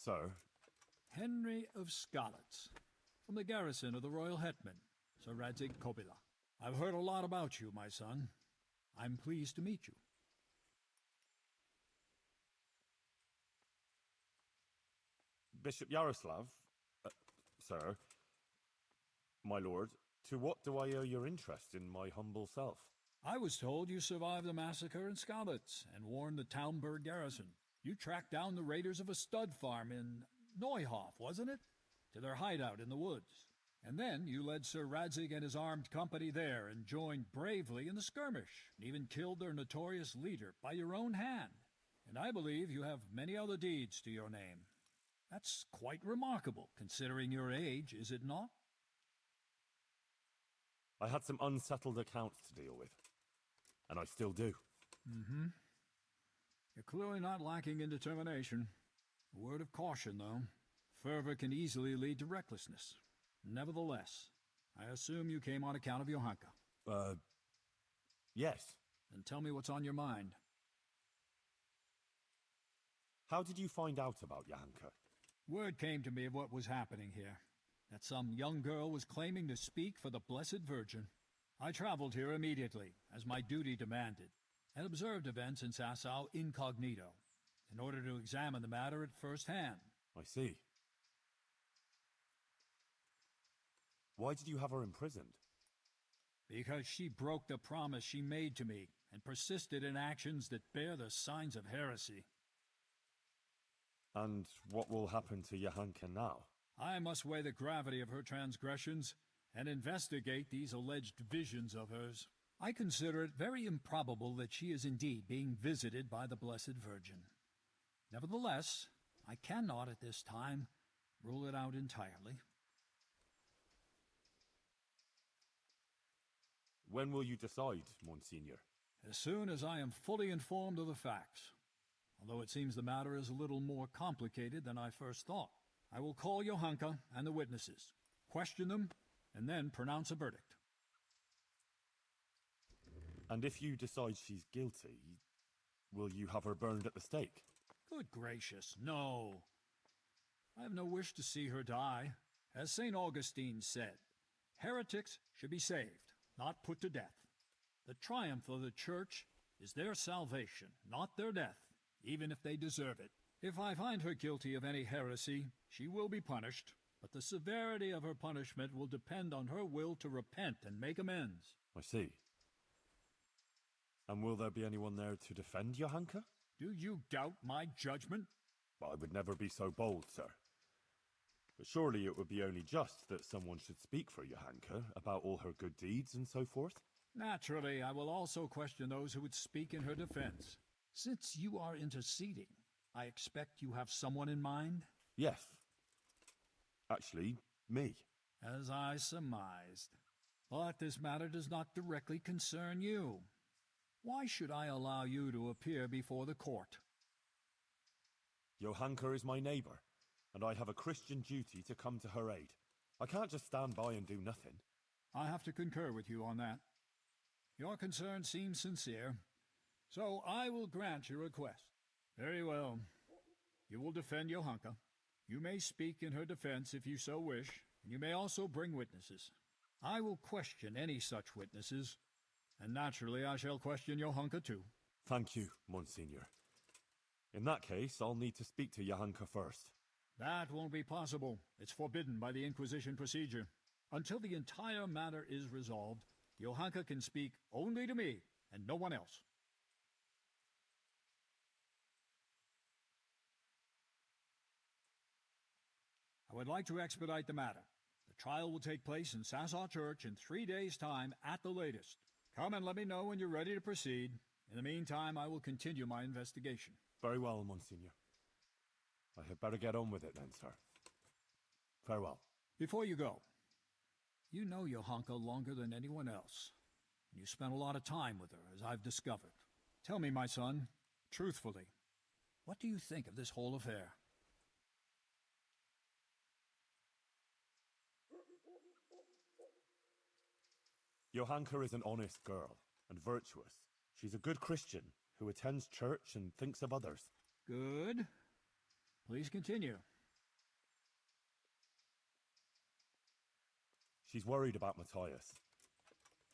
Sir? Henry of Skalitz, from the garrison of the Royal Hetman, Sir Radzig Kobyla. I've heard a lot about you, my son. I'm pleased to meet you. Bishop Yaroslav? Sir? My lord, to what do I owe your interest in my humble self? I was told you survived the massacre in Skalitz and warned the Talmberg garrison. You tracked down the raiders of a stud farm in Neuhof, wasn't it? To their hideout in the woods. And then you led Sir Radzig and his armed company there and joined bravely in the skirmish, and even killed their notorious leader by your own hand. And I believe you have many other deeds to your name. That's quite remarkable, considering your age, is it not? I had some unsettled accounts to deal with, and I still do. Mm-hmm. You're clearly not lacking in determination. A word of caution, though. Fervor can easily lead to recklessness. Nevertheless, I assume you came on account of Johanka. Yes. Then tell me what's on your mind. How did you find out about Johanka? Word came to me of what was happening here. That some young girl was claiming to speak for the Blessed Virgin. I traveled here immediately, as my duty demanded, and observed events in Sasau incognito, in order to examine the matter at first hand. I see. Why did you have her imprisoned? Because she broke the promise she made to me, and persisted in actions that bear the signs of heresy. And what will happen to Johanka now? I must weigh the gravity of her transgressions and investigate these alleged visions of hers. I consider it very improbable that she is indeed being visited by the Blessed Virgin. Nevertheless, I cannot at this time rule it out entirely. When will you decide, Monsignor? As soon as I am fully informed of the facts. Although it seems the matter is a little more complicated than I first thought. I will call Johanka and the witnesses, question them, and then pronounce a verdict. And if you decide she's guilty, will you have her burned at the stake? Good gracious, no. I have no wish to see her die. As St. Augustine said, heretics should be saved, not put to death. The triumph of the Church is their salvation, not their death, even if they deserve it. If I find her guilty of any heresy, she will be punished, but the severity of her punishment will depend on her will to repent and make amends. I see. And will there be anyone there to defend Johanka? Do you doubt my judgment? I would never be so bold, sir. But surely it would be only just that someone should speak for Johanka about all her good deeds and so forth? Naturally, I will also question those who would speak in her defense. Since you are interceding, I expect you have someone in mind? Yes. Actually, me. As I surmised. But this matter does not directly concern you. Why should I allow you to appear before the court? Johanka is my neighbor, and I have a Christian duty to come to her aid. I can't just stand by and do nothing. I have to concur with you on that. Your concern seems sincere, so I will grant your request. Very well. You will defend Johanka. You may speak in her defense if you so wish, and you may also bring witnesses. I will question any such witnesses, and naturally I shall question Johanka too. Thank you, Monsignor. In that case, I'll need to speak to Johanka first. That won't be possible. It's forbidden by the Inquisition procedure. Until the entire matter is resolved, Johanka can speak only to me, and no one else. I would like to expedite the matter. The trial will take place in Sasau Church in 3 days' time at the latest. Come and let me know when you're ready to proceed. In the meantime, I will continue my investigation. Very well, Monsignor. I had better get on with it then, sir. Farewell. Before you go, you know Johanka longer than anyone else. You spent a lot of time with her, as I've discovered. Tell me, my son, truthfully, what do you think of this whole affair? Johanka is an honest girl, and virtuous. She's a good Christian, who attends church and thinks of others. Good. Please continue. She's worried about Matthias.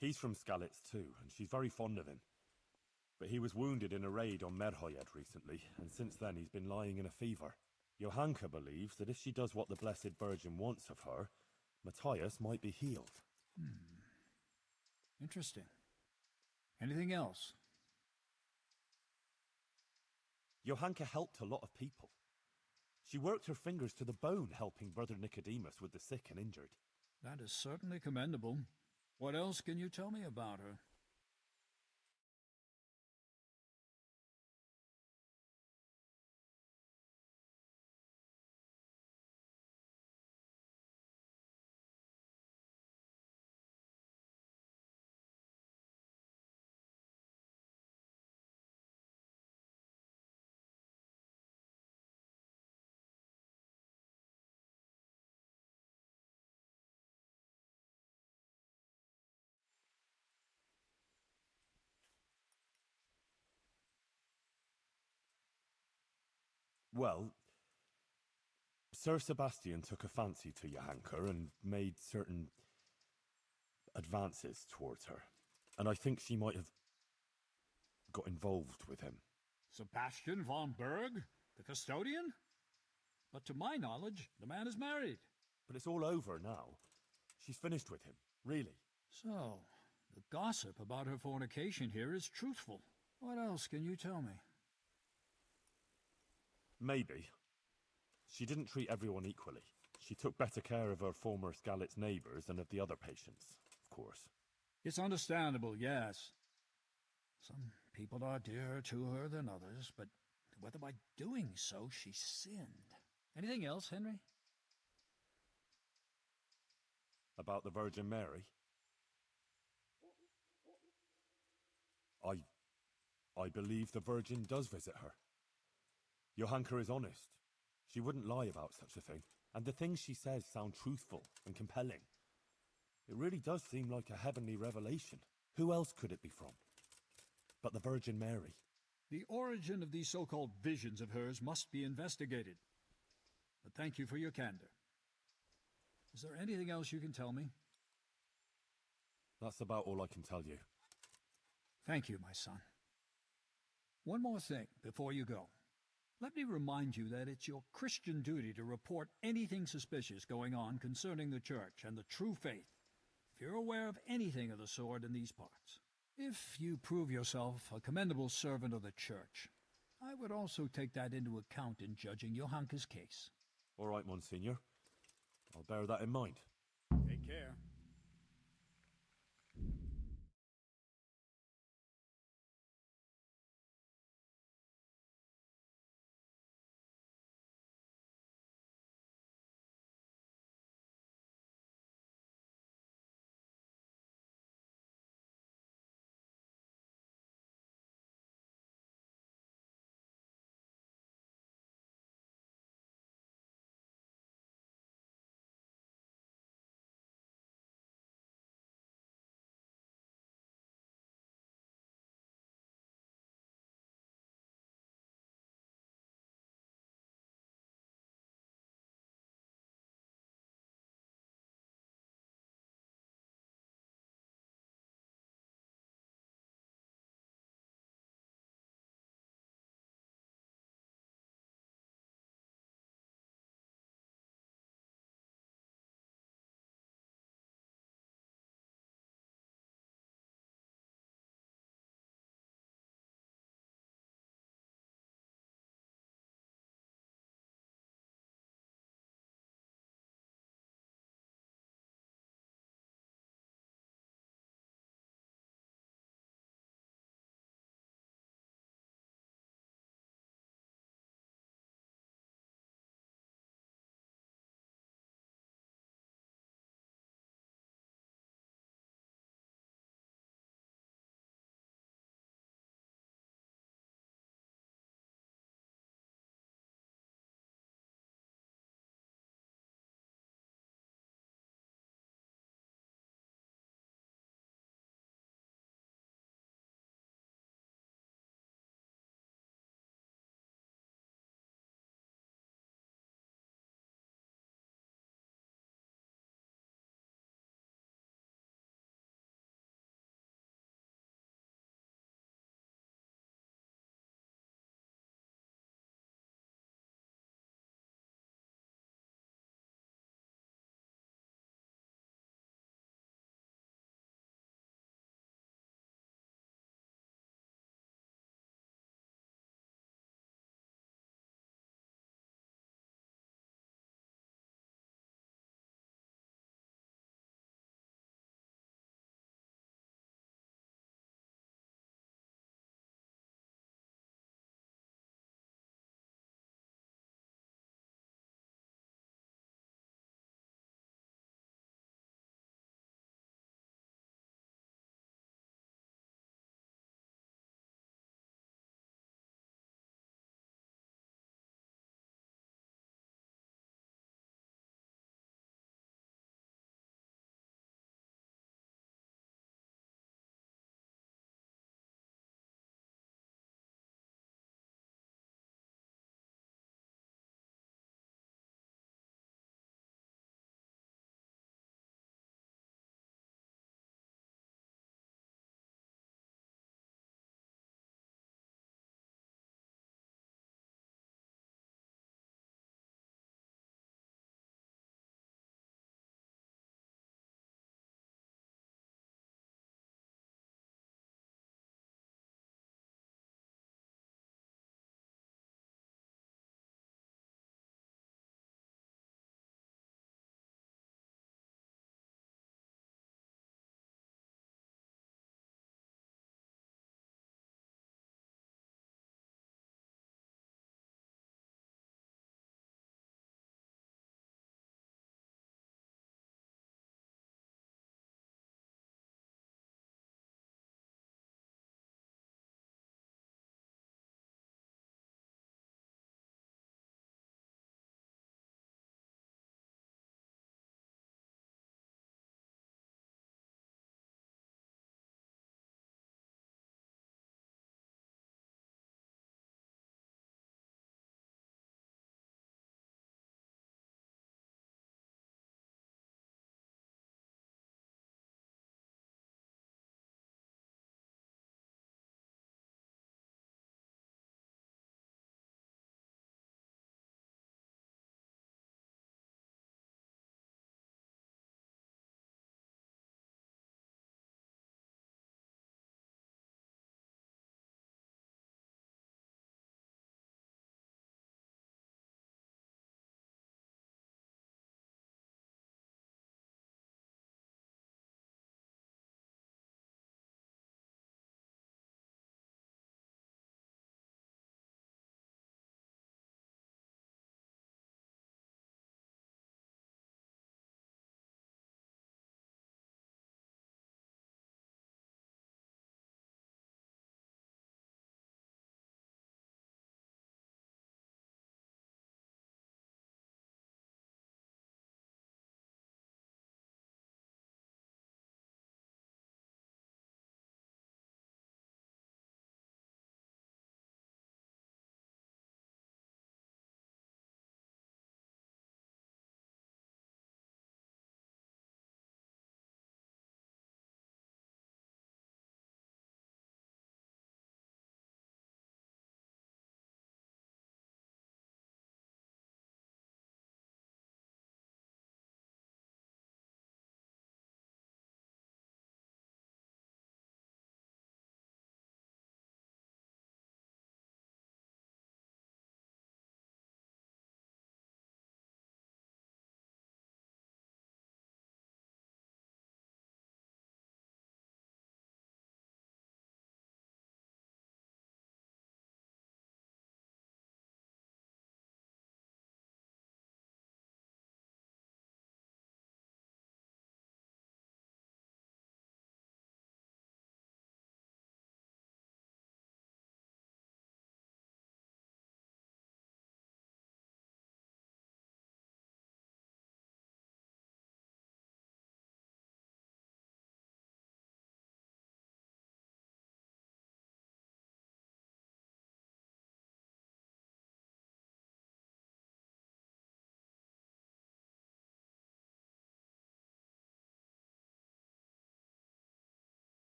He's from Skalitz too, and she's very fond of him. But he was wounded in a raid on Merhojed recently, and since then he's been lying in a fever. Johanka believes that if she does what the Blessed Virgin wants of her, Matthias might be healed. Interesting. Anything else? Johanka helped a lot of people. She worked her fingers to the bone helping Brother Nicodemus with the sick and injured. That is certainly commendable. What else can you tell me about her? Well, Sir Sebastian took a fancy to Johanka and made certain advances towards her. And I think she might have got involved with him. Sebastian von Berg? The custodian? But to my knowledge, the man is married. But it's all over now. She's finished with him, really. So, the gossip about her fornication here is truthful. What else can you tell me? Maybe. She didn't treat everyone equally. She took better care of her former Skalitz neighbours than of the other patients, of course. It's understandable, yes. Some people are dearer to her than others, but whether by doing so she sinned. Anything else, Henry? About the Virgin Mary? I believe the Virgin does visit her. Johanka is honest. She wouldn't lie about such a thing. And the things she says sound truthful and compelling. It really does seem like a heavenly revelation. Who else could it be from? But the Virgin Mary. The origin of these so-called visions of hers must be investigated. But thank you for your candor. Is there anything else you can tell me? That's about all I can tell you. Thank you, my son. One more thing before you go. Let me remind you that it's your Christian duty to report anything suspicious going on concerning the Church and the true faith, if you're aware of anything of the sort in these parts. If you prove yourself a commendable servant of the Church, I would also take that into account in judging Johanka's case. All right, Monsignor. I'll bear that in mind. Take care.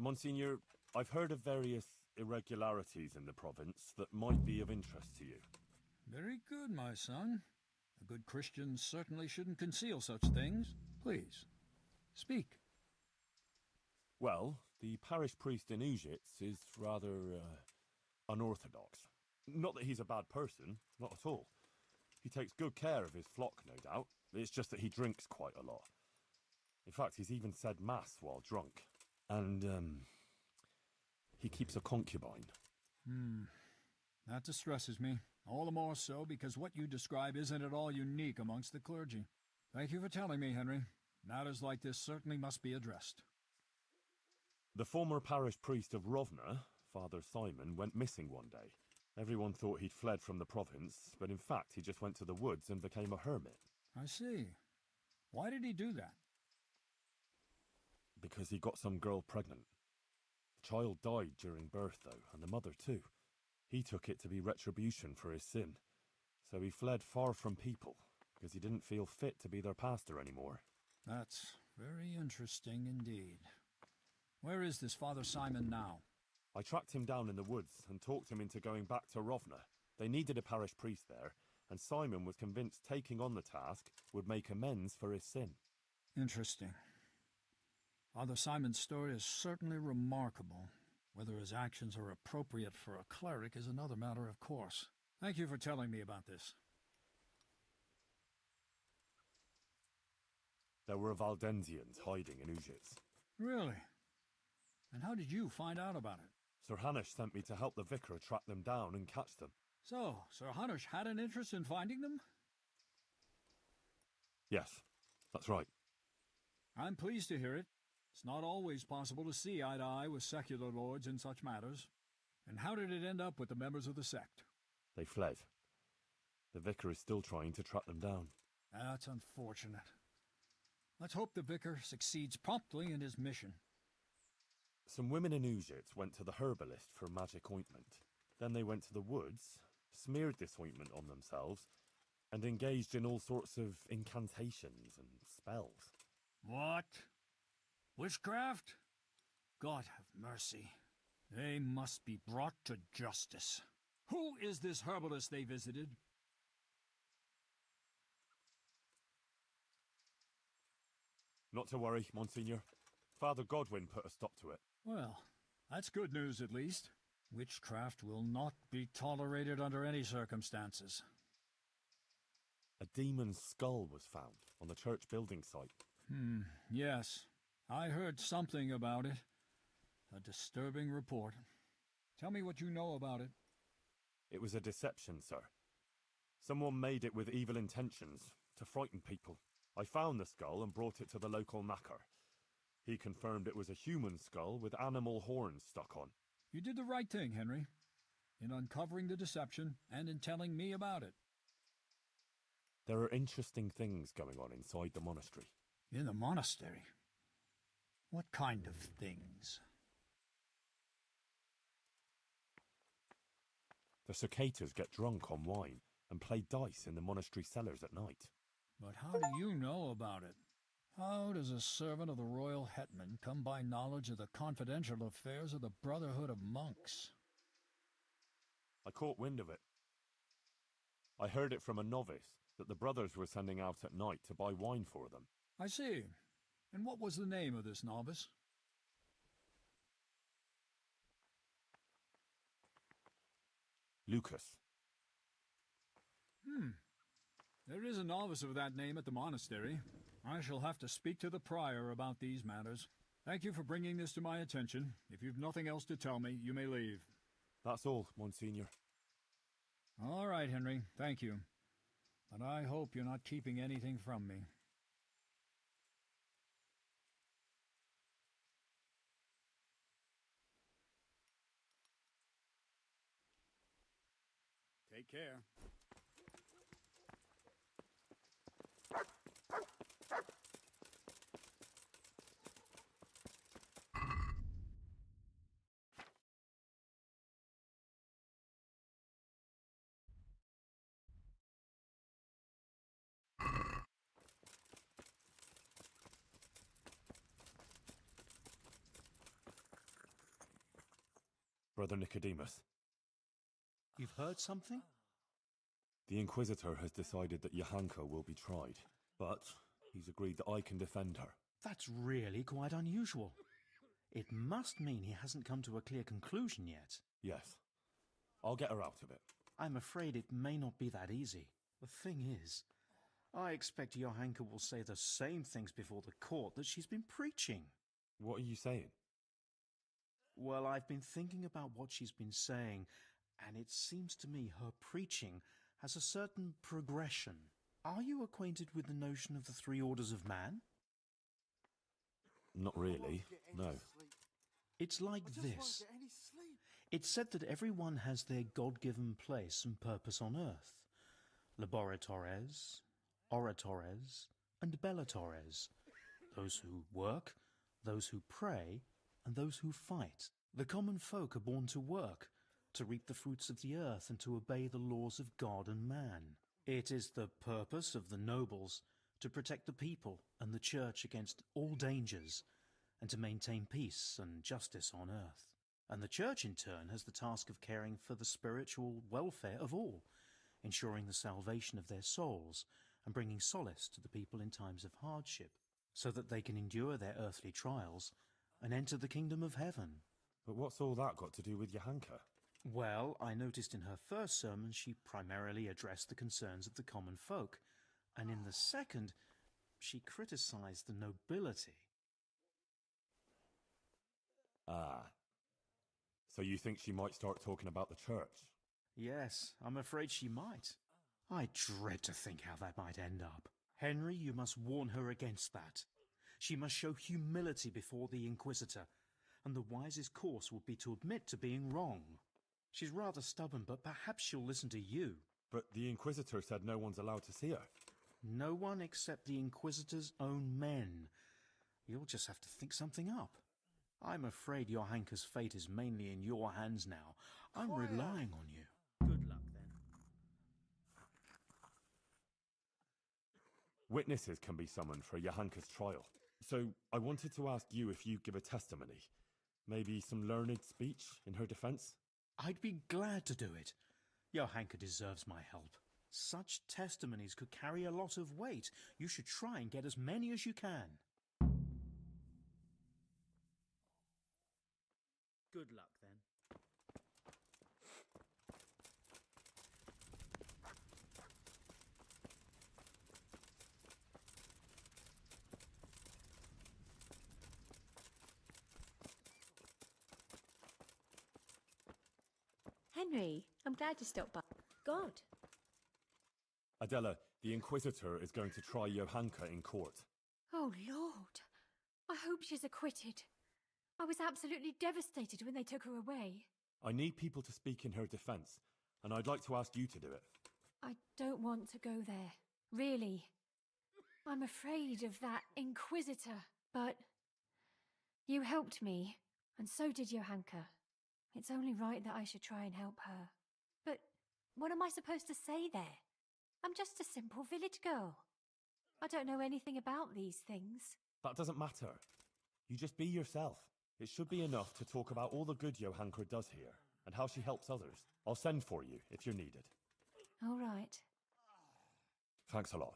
Monsignor, I've heard of various irregularities in the province that might be of interest to you. Very good, my son. A good Christian certainly shouldn't conceal such things. Please, speak. Well, the parish priest in Ujits is rather, unorthodox. Not that he's a bad person, not at all. He takes good care of his flock, no doubt. It's just that he drinks quite a lot. In fact, he's even said mass while drunk. And, he keeps a concubine. That distresses me. All the more so because what you describe isn't at all unique amongst the clergy. Thank you for telling me, Henry. Matters like this certainly must be addressed. The former parish priest of Rovna, Father Simon, went missing one day. Everyone thought he'd fled from the province, but in fact he just went to the woods and became a hermit. I see. Why did he do that? Because he got some girl pregnant. The child died during birth, though, and the mother too. He took it to be retribution for his sin. So he fled far from people, because he didn't feel fit to be their pastor anymore. That's very interesting indeed. Where is this Father Simon now? I tracked him down in the woods and talked him into going back to Rovna. They needed a parish priest there, and Simon was convinced taking on the task would make amends for his sin. Interesting. Father Simon's story is certainly remarkable. Whether his actions are appropriate for a cleric is another matter, of course. Thank you for telling me about this. There were Valdensians hiding in Ujits. Really? And how did you find out about it? Sir Hanush sent me to help the vicar track them down and catch them. So, Sir Hanush had an interest in finding them? Yes, that's right. I'm pleased to hear it. It's not always possible to see eye to eye with secular lords in such matters. And how did it end up with the members of the sect? They fled. The vicar is still trying to track them down. That's unfortunate. Let's hope the vicar succeeds promptly in his mission. Some women in Ujits went to the herbalist for magic ointment. Then they went to the woods, smeared this ointment on themselves, and engaged in all sorts of incantations and spells. What? Witchcraft? God have mercy. They must be brought to justice. Who is this herbalist they visited? Not to worry, Monsignor. Father Godwin put a stop to it. Well, that's good news at least. Witchcraft will not be tolerated under any circumstances. A demon's skull was found on the church building site. Yes. I heard something about it. A disturbing report. Tell me what you know about it. It was a deception, sir. Someone made it with evil intentions, to frighten people. I found the skull and brought it to the local knacker. He confirmed it was a human skull with animal horns stuck on. You did the right thing, Henry, in uncovering the deception and in telling me about it. There are interesting things going on inside the monastery. In the monastery? What kind of things? The cicadas get drunk on wine and play dice in the monastery cellars at night. But how do you know about it? How does a servant of the royal hetman come by knowledge of the confidential affairs of the Brotherhood of Monks? I caught wind of it. I heard it from a novice that the brothers were sending out at night to buy wine for them. I see. And what was the name of this novice? Lucas. There is a novice of that name at the monastery. I shall have to speak to the prior about these matters. Thank you for bringing this to my attention. If you've nothing else to tell me, you may leave. That's all, Monsignor. All right, Henry. Thank you. But I hope you're not keeping anything from me. Take care. Brother Nicodemus. You've heard something? The Inquisitor has decided that Johanka will be tried, but he's agreed that I can defend her. That's really quite unusual. It must mean he hasn't come to a clear conclusion yet. Yes. I'll get her out of it. I'm afraid it may not be that easy. The thing is, I expect Johanka will say the same things before the court that she's been preaching. What are you saying? Well, I've been thinking about what she's been saying, and it seems to me her preaching has a certain progression. Are you acquainted with the notion of the three orders of man? Not really, no. It's like this. It's said that everyone has their God-given place and purpose on earth. Laboratores, oratores, and bellatores. Those who work, those who pray, and those who fight. The common folk are born to work, to reap the fruits of the earth and to obey the laws of God and man. It is the purpose of the nobles to protect the people and the church against all dangers and to maintain peace and justice on earth. And the church in turn has the task of caring for the spiritual welfare of all, ensuring the salvation of their souls and bringing solace to the people in times of hardship, so that they can endure their earthly trials and enter the kingdom of heaven. But what's all that got to do with Johanka? Well, I noticed in her first sermon she primarily addressed the concerns of the common folk, and in the second, she criticized the nobility. Ah. So you think she might start talking about the church? Yes, I'm afraid she might. I dread to think how that might end up. Henry, you must warn her against that. She must show humility before the Inquisitor, and the wisest course would be to admit to being wrong. She's rather stubborn, but perhaps she'll listen to you. But the Inquisitor said no one's allowed to see her. No one except the Inquisitor's own men. You'll just have to think something up. I'm afraid Johanka's fate is mainly in your hands now. I'm relying on you. Good luck, then. Witnesses can be summoned for Johanka's trial. So I wanted to ask you if you give a testimony. Maybe some learned speech in her defense? I'd be glad to do it. Johanka deserves my help. Such testimonies could carry a lot of weight. You should try and get as many as you can. Good luck, then. Henry, I'm glad you stopped by. God. Adela, the Inquisitor is going to try Johanka in court. Oh, Lord. I hope she's acquitted. I was absolutely devastated when they took her away. I need people to speak in her defense, and I'd like to ask you to do it. I don't want to go there. Really. I'm afraid of that Inquisitor. But you helped me, and so did Johanka. It's only right that I should try and help her. But what am I supposed to say there? I'm just a simple village girl. I don't know anything about these things. That doesn't matter. You just be yourself. It should be enough to talk about all the good Johanka does here, and how she helps others. I'll send for you if you're needed. All right. Thanks a lot.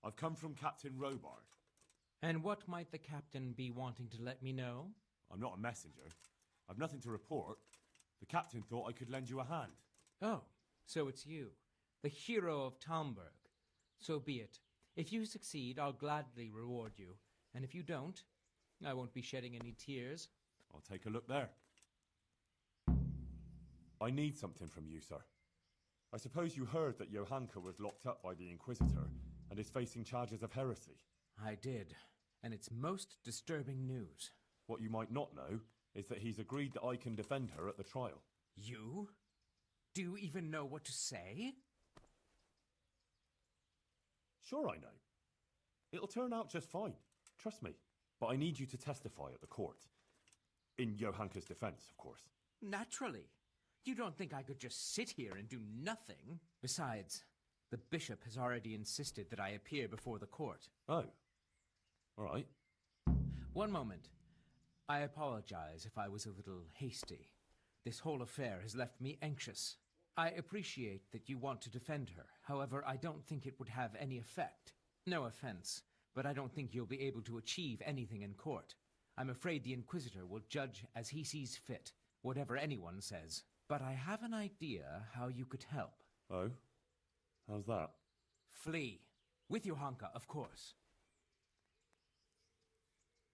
I've come from Captain Robard. And what might the captain be wanting to let me know? I'm not a messenger. I've nothing to report. The captain thought I could lend you a hand. Oh, so it's you, the hero of Talmberg. So be it. If you succeed, I'll gladly reward you. And if you don't, I won't be shedding any tears. I'll take a look there. I need something from you, sir. I suppose you heard that Johanka was locked up by the Inquisitor and is facing charges of heresy. I did, and it's most disturbing news. What you might not know is that he's agreed that I can defend her at the trial. You? Do you even know what to say? Sure I know. It'll turn out just fine. Trust me. But I need you to testify at the court. In Johanka's defense, of course. Naturally. You don't think I could just sit here and do nothing? Besides, the bishop has already insisted that I appear before the court. Oh. All right. One moment. I apologize if I was a little hasty. This whole affair has left me anxious. I appreciate that you want to defend her. However, I don't think it would have any effect. No offense, but I don't think you'll be able to achieve anything in court. I'm afraid the Inquisitor will judge as he sees fit, whatever anyone says. But I have an idea how you could help. Oh? How's that? Flee. With Johanka, of course.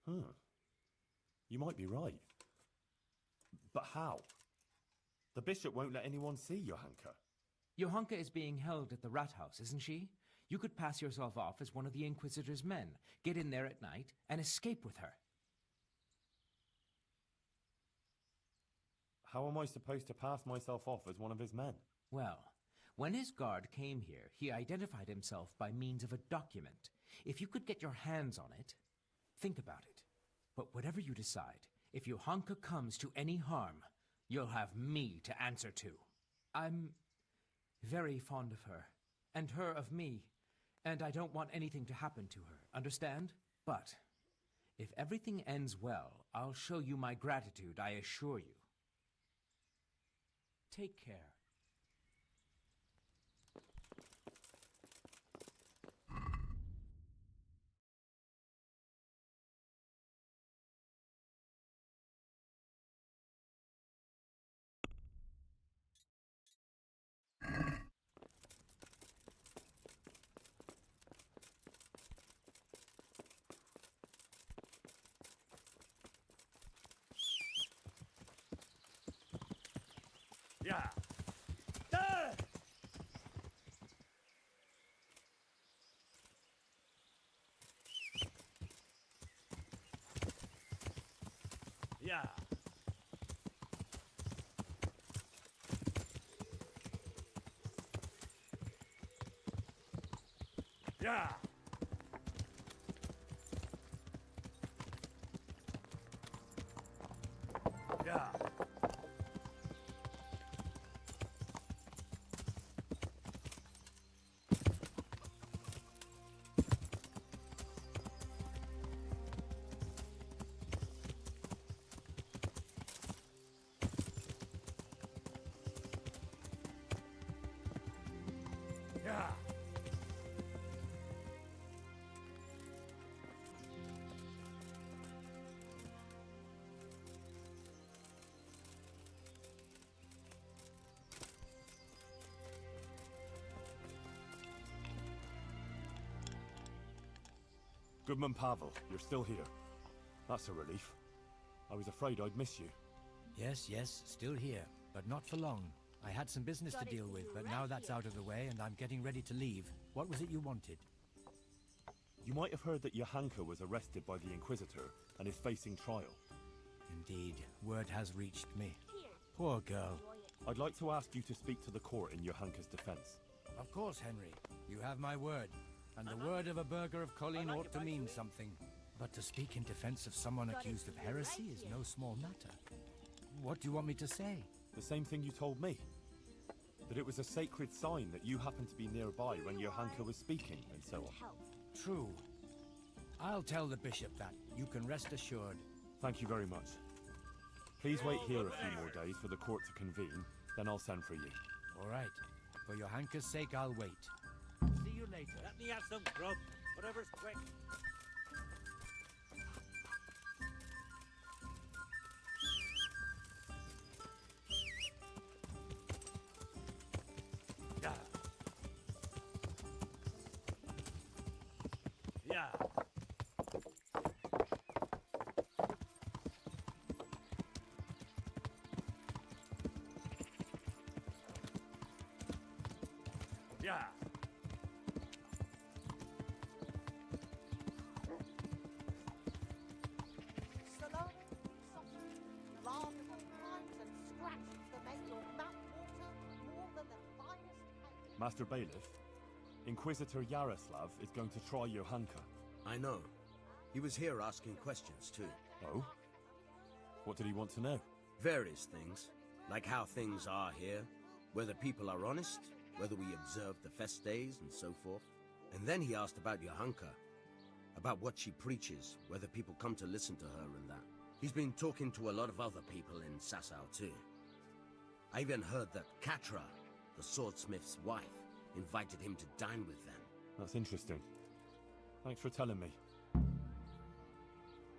Huh. You might be right. But how? The bishop won't let anyone see Johanka. Johanka is being held at the rat house, isn't she? You could pass yourself off as one of the Inquisitor's men, get in there at night, and escape with her. How am I supposed to pass myself off as one of his men? Well, when his guard came here, he identified himself by means of a document. If you could get your hands on it, think about it. But whatever you decide, if Johanka comes to any harm, you'll have me to answer to. I'm very fond of her, and her of me, and I don't want anything to happen to her, understand? But if everything ends well, I'll show you my gratitude, I assure you. Take care. Yeah. Yeah. Yeah. Yeah. Yeah. Goodman Pavel, you're still here. That's a relief. I was afraid I'd miss you. Yes, still here, but not for long. I had some business to deal with, but now that's out of the way and I'm getting ready to leave. What was it you wanted? You might have heard that Johanka was arrested by the Inquisitor and is facing trial. Indeed, word has reached me. Poor girl. I'd like to ask you to speak to the court in Johanka's defense. Of course, Henry. You have my word. And the word of a burgher of Colleen ought to mean something. But to speak in defense of someone accused of heresy is no small matter. What do you want me to say? The same thing you told me. That it was a sacred sign that you happened to be nearby when Johanka was speaking, and so on. True. I'll tell the bishop that. You can rest assured. Thank you very much. Please wait here a few more days for the court to convene, then I'll send for you. All right. For Johanka's sake, I'll wait. See you later. Let me have some grub. Whatever's quick. Yeah. Yeah. Yeah. Salami, sausage, lard of all kinds, and scratches that make your mouth water more than the finest cake. Master Bailiff, Inquisitor Yaroslav is going to try Johanka. I know. He was here asking questions, too. Oh? What did he want to know? Various things. Like how things are here, whether people are honest, whether we observe the fest days, and so forth. And then he asked about Johanka, about what she preaches, whether people come to listen to her and that. He's been talking to a lot of other people in Sasau, too. I even heard that Katra, the swordsmith's wife, invited him to dine with them. That's interesting. Thanks for telling me.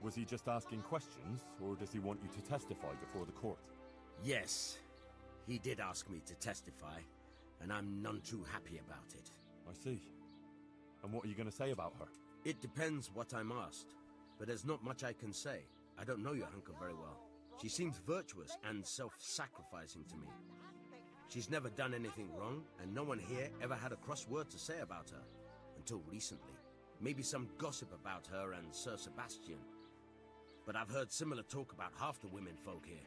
Was he just asking questions, or does he want you to testify before the court? Yes, he did ask me to testify, and I'm none too happy about it. I see. And what are you going to say about her? It depends what I'm asked, but there's not much I can say. I don't know Johanka very well. She seems virtuous and self-sacrificing to me. She's never done anything wrong, and no one here ever had a cross word to say about her. Until recently. Maybe some gossip about her and Sir Sebastian. But I've heard similar talk about half the women folk here.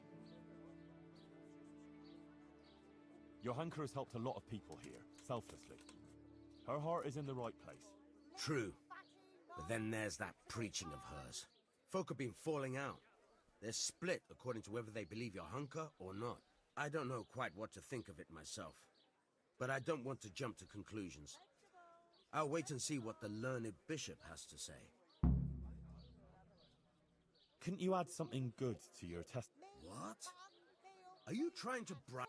Johanka has helped a lot of people here, selflessly. Her heart is in the right place. True. But then there's that preaching of hers. Folk have been falling out. They're split according to whether they believe Johanka or not. I don't know quite what to think of it myself. But I don't want to jump to conclusions. I'll wait and see what the learned bishop has to say. Couldn't you add something good to your test? What? Are you trying to brag?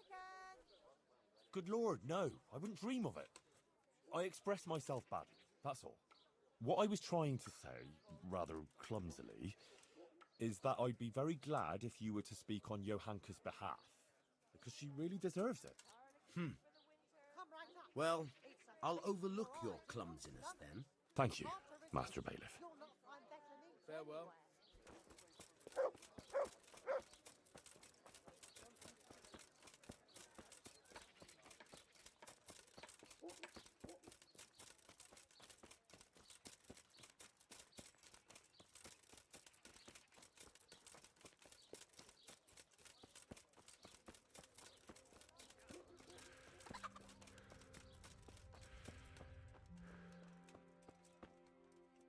Good lord, no. I wouldn't dream of it. I expressed myself badly, that's all. What I was trying to say, rather clumsily, is that I'd be very glad if you were to speak on Johanka's behalf, because she really deserves it. Well, I'll overlook your clumsiness then. Thank you, Master Bailiff. Farewell.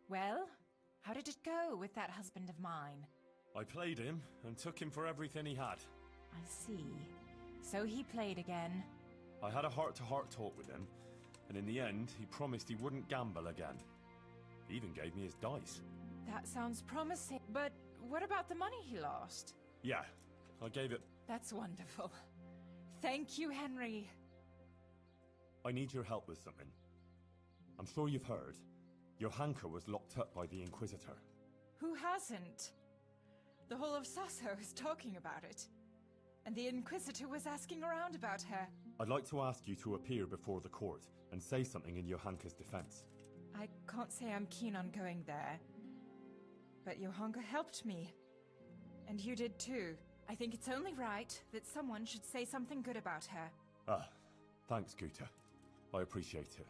Well, how did it go with that husband of mine? I played him and took him for everything he had. I see. So he played again. I had a heart-to-heart talk with him, and in the end, he promised he wouldn't gamble again. He even gave me his dice. That sounds promising. But what about the money he lost? Yeah, I gave it... That's wonderful. Thank you, Henry. I need your help with something. I'm sure you've heard. Johanka was locked up by the Inquisitor. Who hasn't? The whole of Sasau is talking about it. And the Inquisitor was asking around about her. I'd like to ask you to appear before the court and say something in Johanka's defense. I can't say I'm keen on going there. But Johanka helped me. And you did too. I think it's only right that someone should say something good about her. Ah, thanks, Guta. I appreciate it.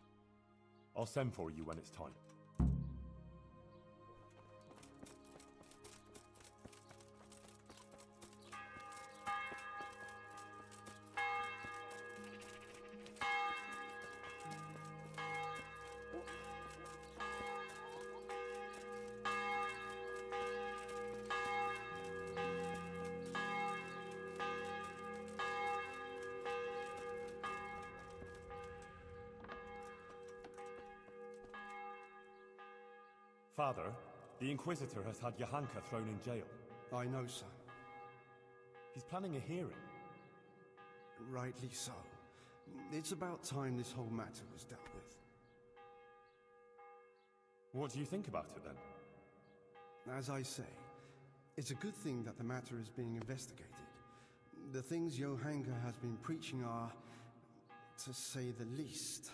I'll send for you when it's time. Father, the Inquisitor has had Johanka thrown in jail. I know, sir. He's planning a hearing. Rightly so. It's about time this whole matter was dealt with. What do you think about it, then? As I say, it's a good thing that the matter is being investigated. The things Johanka has been preaching are, to say the least,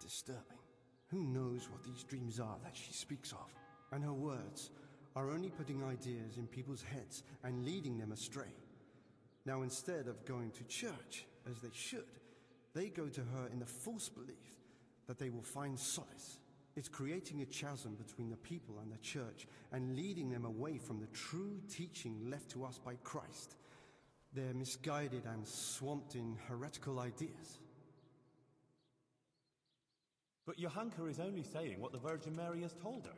disturbing. Who knows what these dreams are that she speaks of? And her words are only putting ideas in people's heads and leading them astray. Now, instead of going to church, as they should, they go to her in the false belief that they will find solace. It's creating a chasm between the people and the church and leading them away from the true teaching left to us by Christ. They're misguided and swamped in heretical ideas. But Johanka is only saying what the Virgin Mary has told her.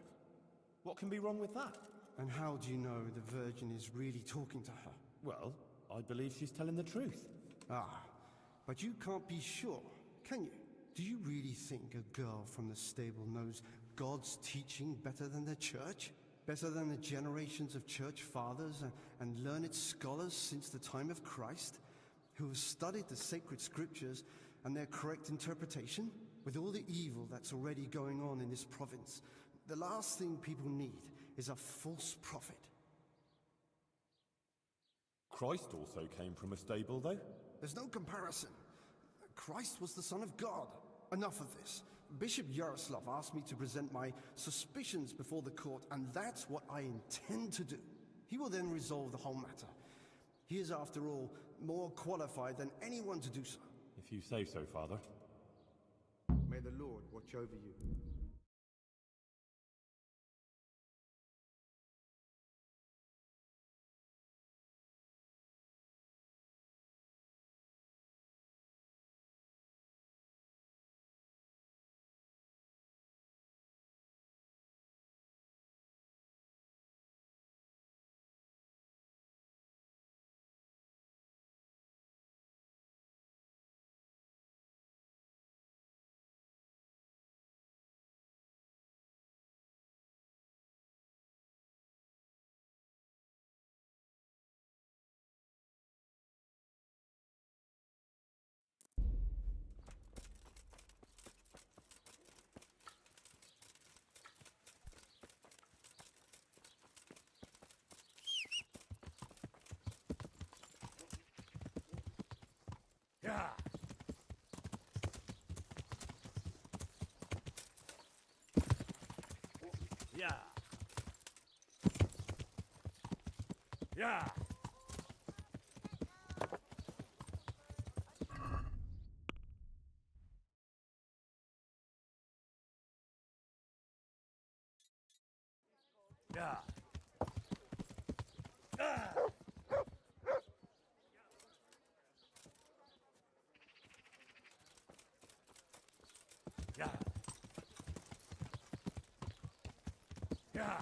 What can be wrong with that? And how do you know the Virgin is really talking to her? Well, I believe she's telling the truth. Ah, but you can't be sure, can you? Do you really think a girl from the stable knows God's teaching better than the church? Better than the generations of church fathers and learned scholars since the time of Christ, who have studied the sacred scriptures and their correct interpretation? With all the evil that's already going on in this province, the last thing people need is a false prophet. Christ also came from a stable, though? There's no comparison. Christ was the Son of God. Enough of this. Bishop Yaroslav asked me to present my suspicions before the court, and that's what I intend to do. He will then resolve the whole matter. He is, after all, more qualified than anyone to do so. If you say so, Father. May the Lord watch over you. Yeah. Yeah. Yeah. Yeah. Yeah. Yeah.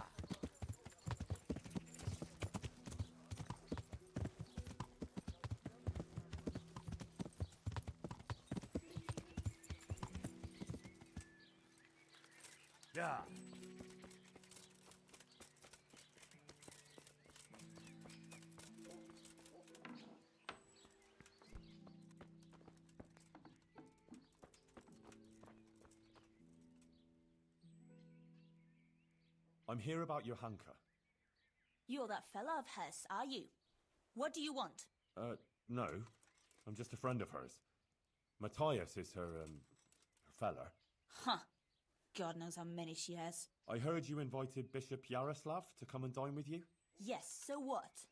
Yeah. I'm here about Johanka. You're that fella of hers, are you? What do you want? No. I'm just a friend of hers. Matthias is her fella. Huh. God knows how many she has. I heard you invited Bishop Yaroslav to come and dine with you? Yes, so what?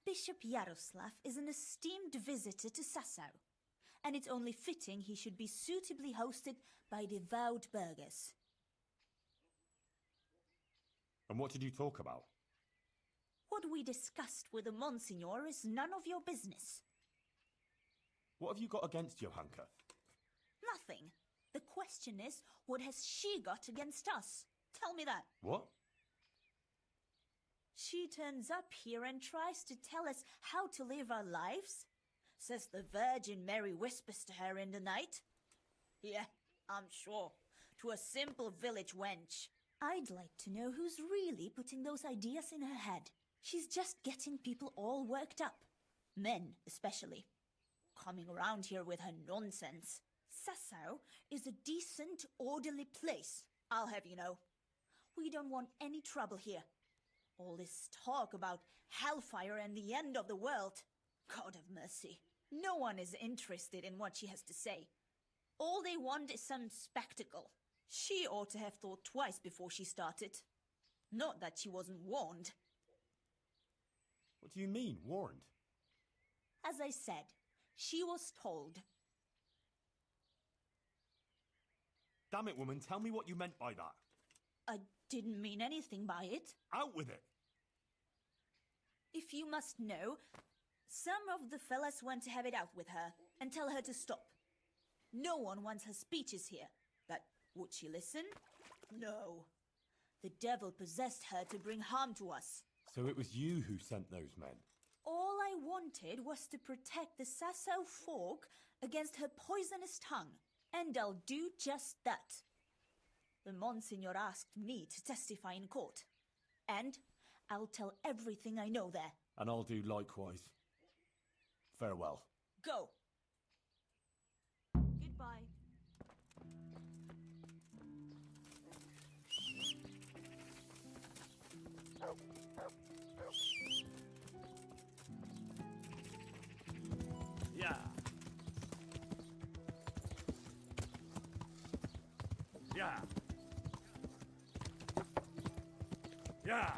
Bishop Yaroslav is an esteemed visitor to Sassau, and it's only fitting he should be suitably hosted by devout burghers. And what did you talk about? What we discussed with the Monsignor is none of your business. What have you got against Johanka? Nothing. The question is, what has she got against us? Tell me that. What? She turns up here and tries to tell us how to live our lives. Says the Virgin Mary whispers to her in the night. Yeah, I'm sure. To a simple village wench. I'd like to know who's really putting those ideas in her head. She's just getting people all worked up. Men, especially. Coming around here with her nonsense. Sassau is a decent, orderly place. I'll have you know. We don't want any trouble here. All this talk about hellfire and the end of the world. God have mercy. No one is interested in what she has to say. All they want is some spectacle. She ought to have thought twice before she started. Not that she wasn't warned. What do you mean, warned? As I said, she was told. Damn it, woman, tell me what you meant by that. I didn't mean anything by it. Out with it! If you must know, some of the fellas want to have it out with her and tell her to stop. No one wants her speeches here, but would she listen? No. The devil possessed her to bring harm to us. So it was you who sent those men? All I wanted was to protect the Sasso folk against her poisonous tongue, and I'll do just that. The Monsignor asked me to testify in court, and I'll tell everything I know there. And I'll do likewise. Farewell. Go. Goodbye. Yeah. Yeah. Yeah.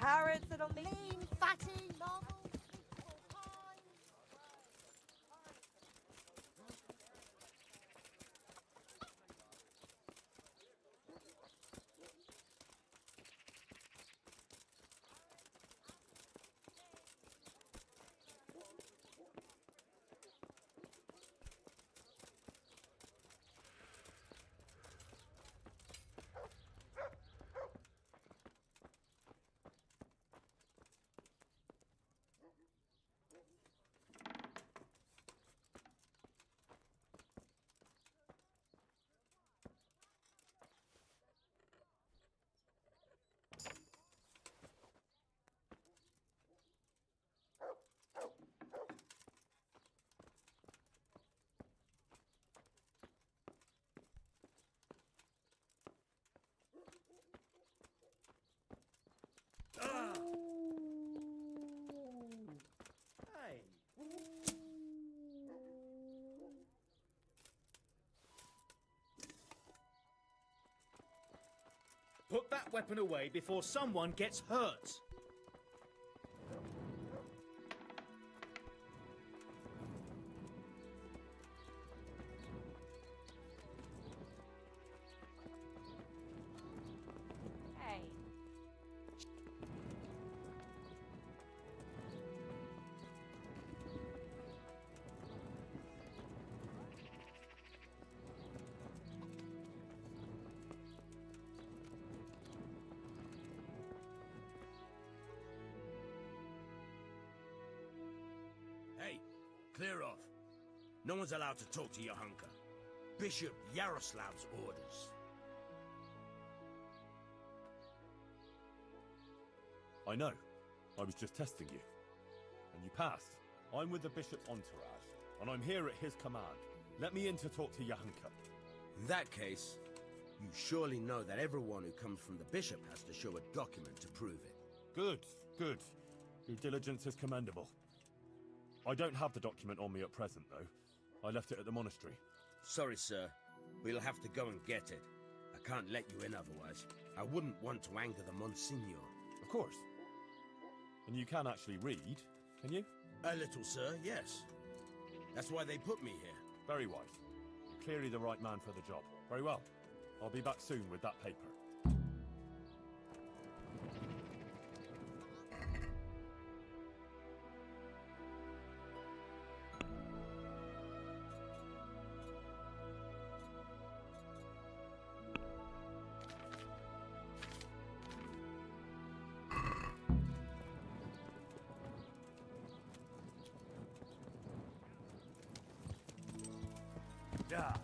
Carrots that are lean, fatty, novel. Put that weapon away before someone gets hurt. Hey. Hey, clear off. No one's allowed to talk to Johanka. Bishop Yaroslav's orders. I know. I was just testing you. And you passed. I'm with the Bishop's entourage, and I'm here at his command. Let me in to talk to Johanka. In that case, you surely know that everyone who comes from the Bishop has to show a document to prove it. Good, good. Your diligence is commendable. I don't have the document on me at present, though. I left it at the monastery. Sorry, sir. We'll have to go and get it. I can't let you in otherwise. I wouldn't want to anger the Monsignor. Of course. And you can actually read, can you? A little, sir, yes. That's why they put me here. Very wise. You're clearly the right man for the job. Very well. I'll be back soon with that paper. Yeah.